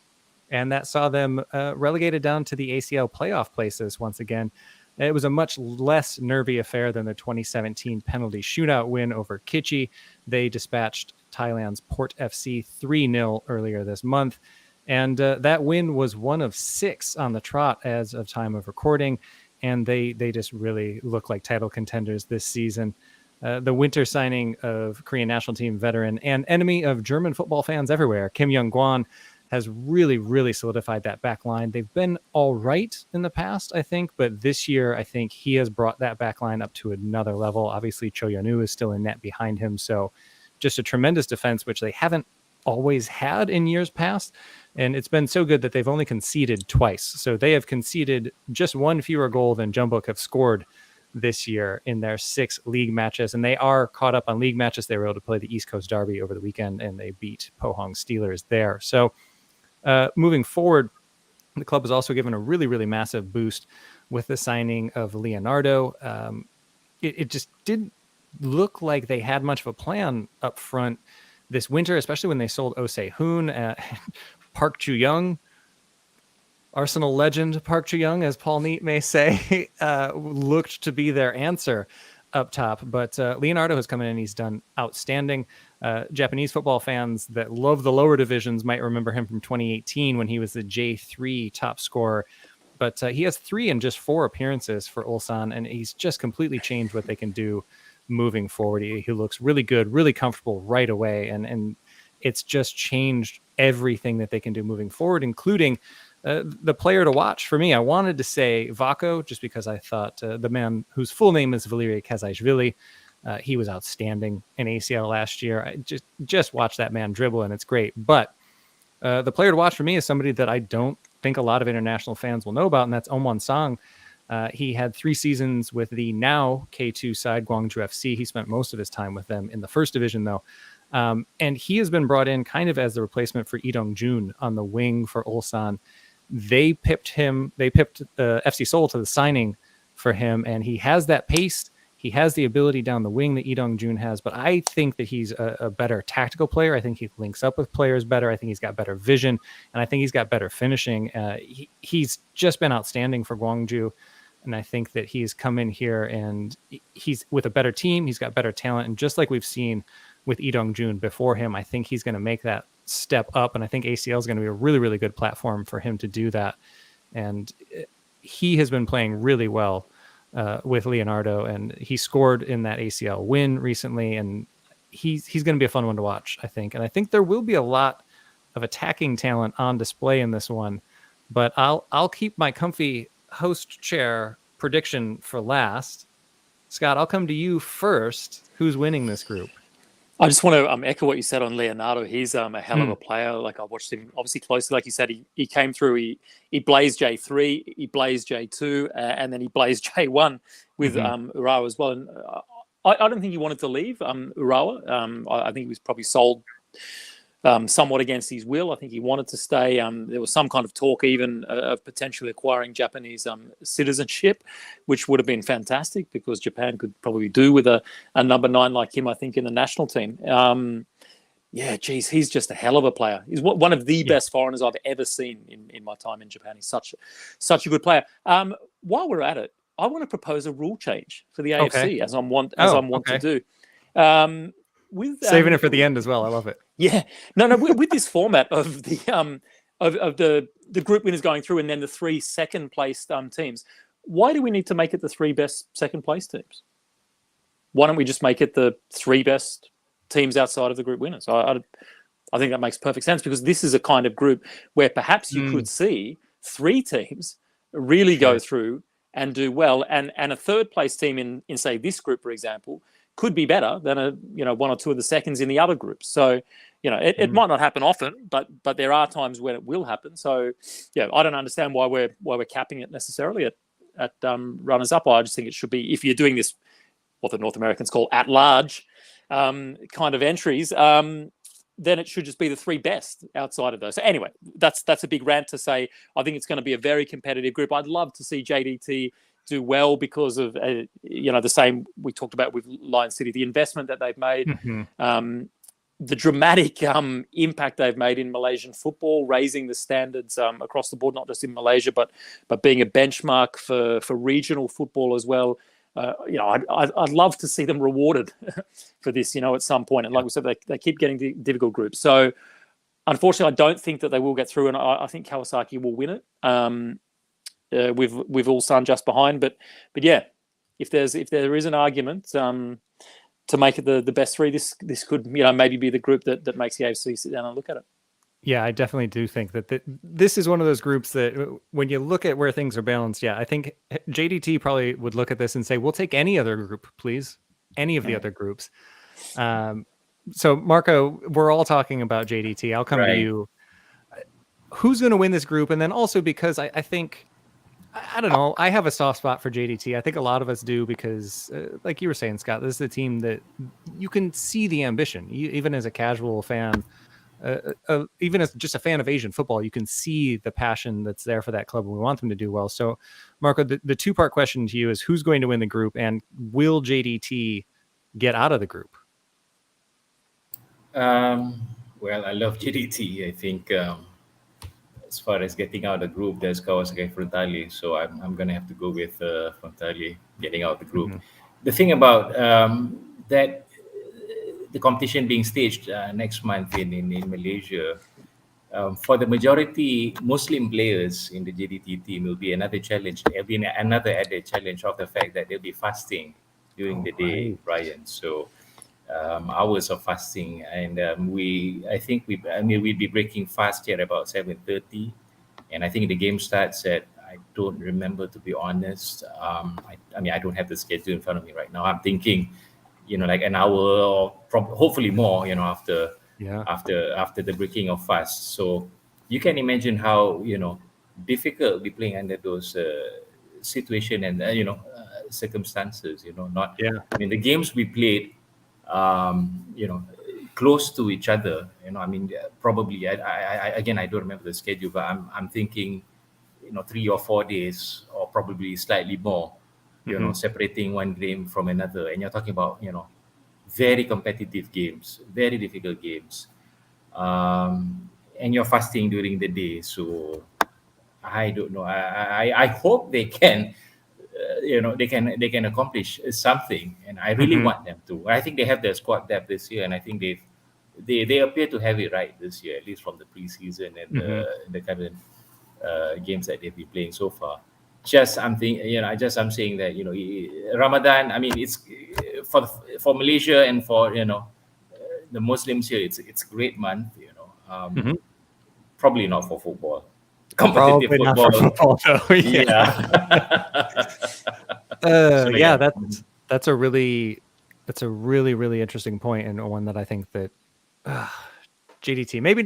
And that saw them relegated down to the ACL playoff places once again. It was a much less nervy affair than the 2017 penalty shootout win over Kitchi. They dispatched Thailand's Port FC 3-0 earlier this month. And that win was one of 6 on the trot as of time of recording. And they just really look like title contenders this season. The winter signing of Korean national team veteran and enemy of German football fans everywhere, Kim Young-Gwan, has really, really solidified that back line. They've been all right in the past, I think, but this year, I think he has brought that back line up to another level. Obviously, Cho Yonu is still in net behind him, so just a tremendous defense, which they haven't always had in years past. And it's been so good that they've only conceded twice. So they have conceded just 1 fewer goal than Jeonbuk have scored this year in their 6 league matches. And they are caught up on league matches. They were able to play the East Coast Derby over the weekend and they beat Pohang Steelers there. So moving forward, the club was also given a really, really massive boost with the signing of Leonardo. It just didn't look like they had much of a plan up front this winter, especially when they sold Oh Se-hoon. Park Ju-young, Arsenal legend Park Ju-young, as Paul Neat may say, looked to be their answer. up top. But Leonardo has come in and he's done outstanding. Japanese football fans that love the lower divisions might remember him from 2018 when he was the J3 top scorer. But he has 3 in just 4 appearances for Ulsan, and he's just completely changed what they can do moving forward. He looks really good, really comfortable right away, and it's just changed everything that they can do moving forward, including the player to watch for me. I wanted to say Vako, just because I thought the man whose full name is Valery Kazajvili, he was outstanding in ACL last year. I just watch that man dribble, and it's great. But the player to watch for me is somebody that I don't think a lot of international fans will know about, and that's Omwan Sang. He had 3 seasons with the now K2 side, Gwangju FC. He spent most of his time with them in the first division, though. And he has been brought in kind of as the replacement for Lee Dong-jun on the wing for Ulsan. They pipped FC Seoul to the signing for him, and he has that pace. He has the ability down the wing that Lee Dong-jun has, but I think that he's a better tactical player. I think he links up with players better. I think he's got better vision, and I think he's got better finishing. He's just been outstanding for Gwangju, and I think that he's come in here and he's with a better team. He's got better talent, and just like we've seen with Lee Dong-jun before him, I think he's going to make that step up, and I think ACL is going to be a really, really good platform for him to do that. And he has been playing really well with Leonardo, and he scored in that ACL win recently, and he's going to be a fun one to watch, I think. And I think there will be a lot of attacking talent on display in this one, but I'll keep my comfy host chair prediction for last. Scott, I'll come to you first. Who's winning this group? I just want to echo what you said on Leonardo. He's a hell of a player. Like, I watched him obviously closely. Like you said, he came through. He blazed J3, he blazed J2, and then he blazed J1 with Urawa as well. And I don't think he wanted to leave Urawa. I think he was probably sold somewhat against his will. I think he wanted to stay. There was some kind of talk even of potentially acquiring Japanese citizenship, which would have been fantastic because Japan could probably do with a number 9 like him, I think, in the national team. Yeah, geez, he's just a hell of a player. He's one of the best foreigners I've ever seen in my time in Japan. He's such a good player. While we're at it, I want to propose a rule change for the AFC, as I'm want to do. Saving it for the end as well. I love it. Yeah, no. With this format of the of the group winners going through and then the 3 second place teams, why do we need to make it the 3 best second place teams? Why don't we just make it the 3 best teams outside of the group winners? I think that makes perfect sense, because this is a kind of group where perhaps you could see 3 teams really go through and do well, and a third place team in say this group, for example, could be better than 1 or 2 of the seconds in the other groups. So, it might not happen often, but there are times when it will happen. So, yeah, I don't understand why we're capping it necessarily at runners up. I just think it should be, if you're doing this, what the North Americans call at large kind of entries, then it should just be the 3 best outside of those. So anyway, that's a big rant to say. I think it's going to be a very competitive group. I'd love to see JDT do well because of the same we talked about with Lion City, the investment that they've made, the dramatic impact they've made in Malaysian football, raising the standards across the board, not just in Malaysia, but being a benchmark for regional football as well. I'd love to see them rewarded for this, at some point. And like we said, they keep getting the difficult groups. So unfortunately, I don't think that they will get through, and I think Kawasaki will win it. With Ulsan just behind, but yeah, if there is an argument to make it the best 3, this could maybe be the group that makes the AFC sit down and look at it. Yeah, I definitely do think that this is one of those groups that when you look at where things are balanced, I think JDT probably would look at this and say, we'll take any other group, please, any of the other groups. So Marco, we're all talking about JDT. I'll come to you. Who's going to win this group? And then also because I think, I don't know, I have a soft spot for JDT. I think a lot of us do because, like you were saying, Scott, this is a team that you can see the ambition. Even as a casual fan, even as just a fan of Asian football, you can see the passion that's there for that club, and we want them to do well. So, Marco, the 2-part question to you is, who's going to win the group, and will JDT get out of the group? Well, I love JDT. I think as far as getting out of the group, there's Kawasaki Frontale. So I'm going to have to go with Frontale getting out of the group. the thing about that the competition being staged next month in Malaysia, for the majority Muslim players in the JDT team will be another challenge. There'll be another added challenge of the fact that they'll be fasting during the day, Brian. So hours of fasting, and we'd be breaking fast here about 7:30, and I think the game starts at, I don't remember, to be honest. I don't have the schedule in front of me right now. I'm thinking, like an hour or hopefully more, after the breaking of fast. So you can imagine how difficult be playing under those situation and circumstances. The games we played, close to each other. Probably I don't remember the schedule, but I'm thinking 3 or 4 days, or probably slightly more, separating one game from another. And you're talking about, very competitive games, very difficult games. And you're fasting during the day. So I don't know. I hope they can, they can accomplish something. And I really want them to. I think they have their squad depth this year. And I think they appear to have it right this year, at least from the preseason and the current games that they've been playing so far. I'm saying that Ramadan. It's for Malaysia and for the Muslims here. It's a great month. Probably not for football. Competitive Probably football. not for football, though. Yeah. That's a really really interesting point, and one that I think that GDT maybe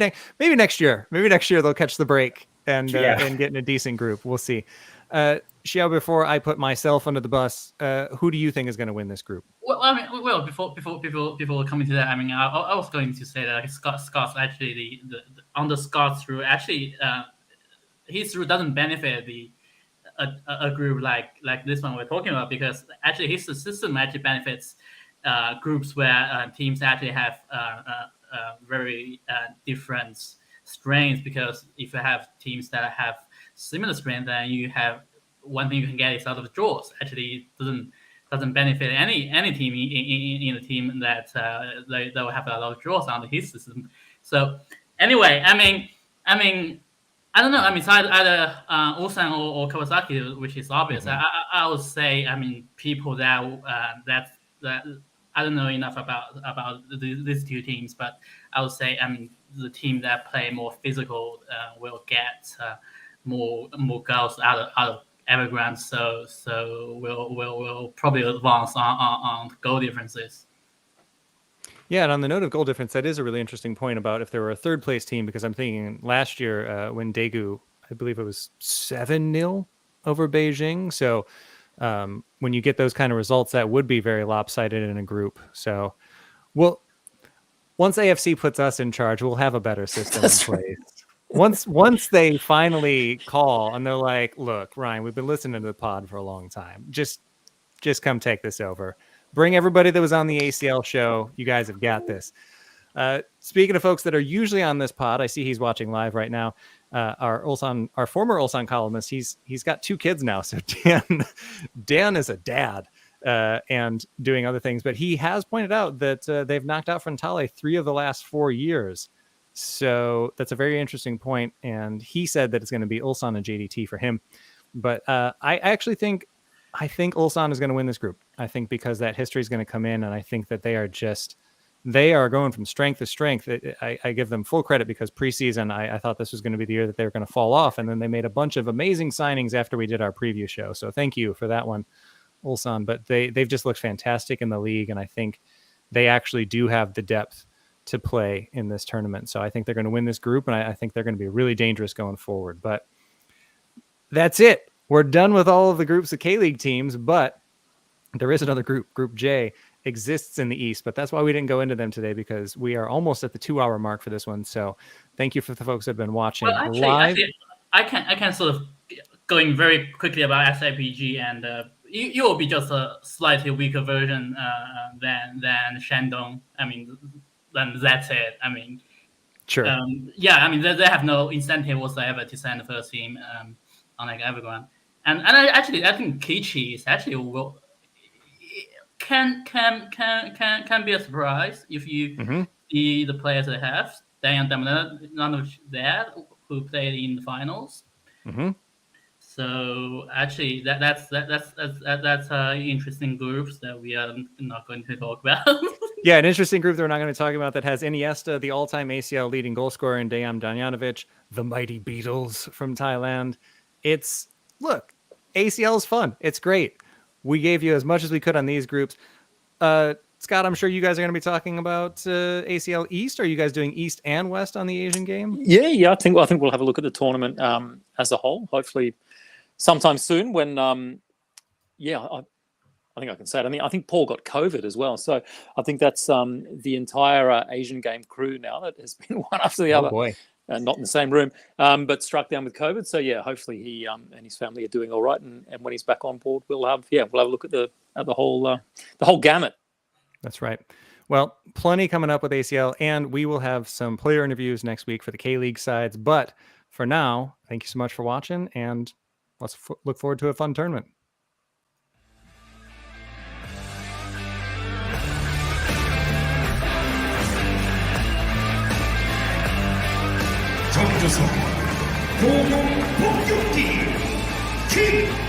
next year they'll catch the break and get in a decent group. We'll see. Xiao, before I put myself under the bus, who do you think is going to win this group? Well, before coming to that, I was going to say that Scott's actually under Scott's rule. Actually, his rule doesn't benefit a group like this one we're talking about, because actually his system actually benefits groups where teams actually have very different strengths. Because if you have teams that have similar strength, then you have one thing you can get is out of the draws. Actually, it doesn't benefit any team in the team that they will have a lot of draws under his system. So anyway, I don't know. It's either Ulsan or Kawasaki, which is obvious. I would say, people that I don't know enough about these two teams, but I would say, the team that play more physical will get more goals out of Evergrande. So we'll probably advance on goal differences. Yeah, and on the note of goal difference, that is a really interesting point about if there were a third place team, because I'm thinking last year when Daegu, I believe it was 7-0 over Beijing. So when you get those kind of results, that would be very lopsided in a group. So once AFC puts us in charge, we'll have a better system in place. Once they finally call and they're like, look, Ryan, we've been listening to the pod for a long time. Just come take this over. Bring everybody that was on the ACL show. You guys have got this. Speaking of folks that are usually on this pod, I see he's watching live right now. Our former Ulsan columnist, he's got 2 kids now. So Dan is a dad and doing other things, but he has pointed out that they've knocked out Frontale 3 of the last 4 years. So that's a very interesting point. And he said that it's going to be Ulsan and JDT for him. But I actually think Ulsan is going to win this group. I think because that history is going to come in, and I think that they are going from strength to strength. I give them full credit, because preseason I thought this was going to be the year that they were going to fall off, and then they made a bunch of amazing signings after we did our preview show. So thank you for that one, Ulsan. But they've just looked fantastic in the league, and I think they actually do have the depth to play in this tournament. So I think they're going to win this group, and I think they're going to be really dangerous going forward. But that's it. We're done with all of the groups of K-League teams, but there is another group. Group J exists in the East, but that's why we didn't go into them today, because we are almost at the 2-hour mark for this one. So thank you for the folks that have been watching live. Actually, I can sort of going very quickly about SIPG, and you will be just a slightly weaker version than Shandong. Then that's it. Sure. They have no incentive whatsoever to send the first team, unlike Evergrande. And I think Kichi is actually can be a surprise if you see the players they have. Dayan Damjanovic there, who played in the finals. So actually, that's interesting groups that we are not going to talk about. Yeah, an interesting group that we're not going to talk about that has Iniesta, the all-time ACL leading goal scorer, and Dayan Damjanovic, the mighty Beatles from Thailand. Look, ACL is fun. It's great. We gave you as much as we could on these groups. Scott, I'm sure you guys are going to be talking about ACL East. Are you guys doing East and West on the Asian game? Yeah. I think we'll have a look at the tournament as a whole. Hopefully, sometime soon. When I think I can say it. I think Paul got COVID as well, so I think that's the entire Asian game crew now that has been one after the other. Boy. Not in the same room, but struck down with COVID. So yeah, hopefully he and his family are doing all right. And when he's back on board, we'll have a look at the whole gamut. That's right. Well, plenty coming up with ACL, and we will have some player interviews next week for the K-League sides. But for now, thank you so much for watching, and let's look forward to a fun tournament. 정조선 공동 복격기 킹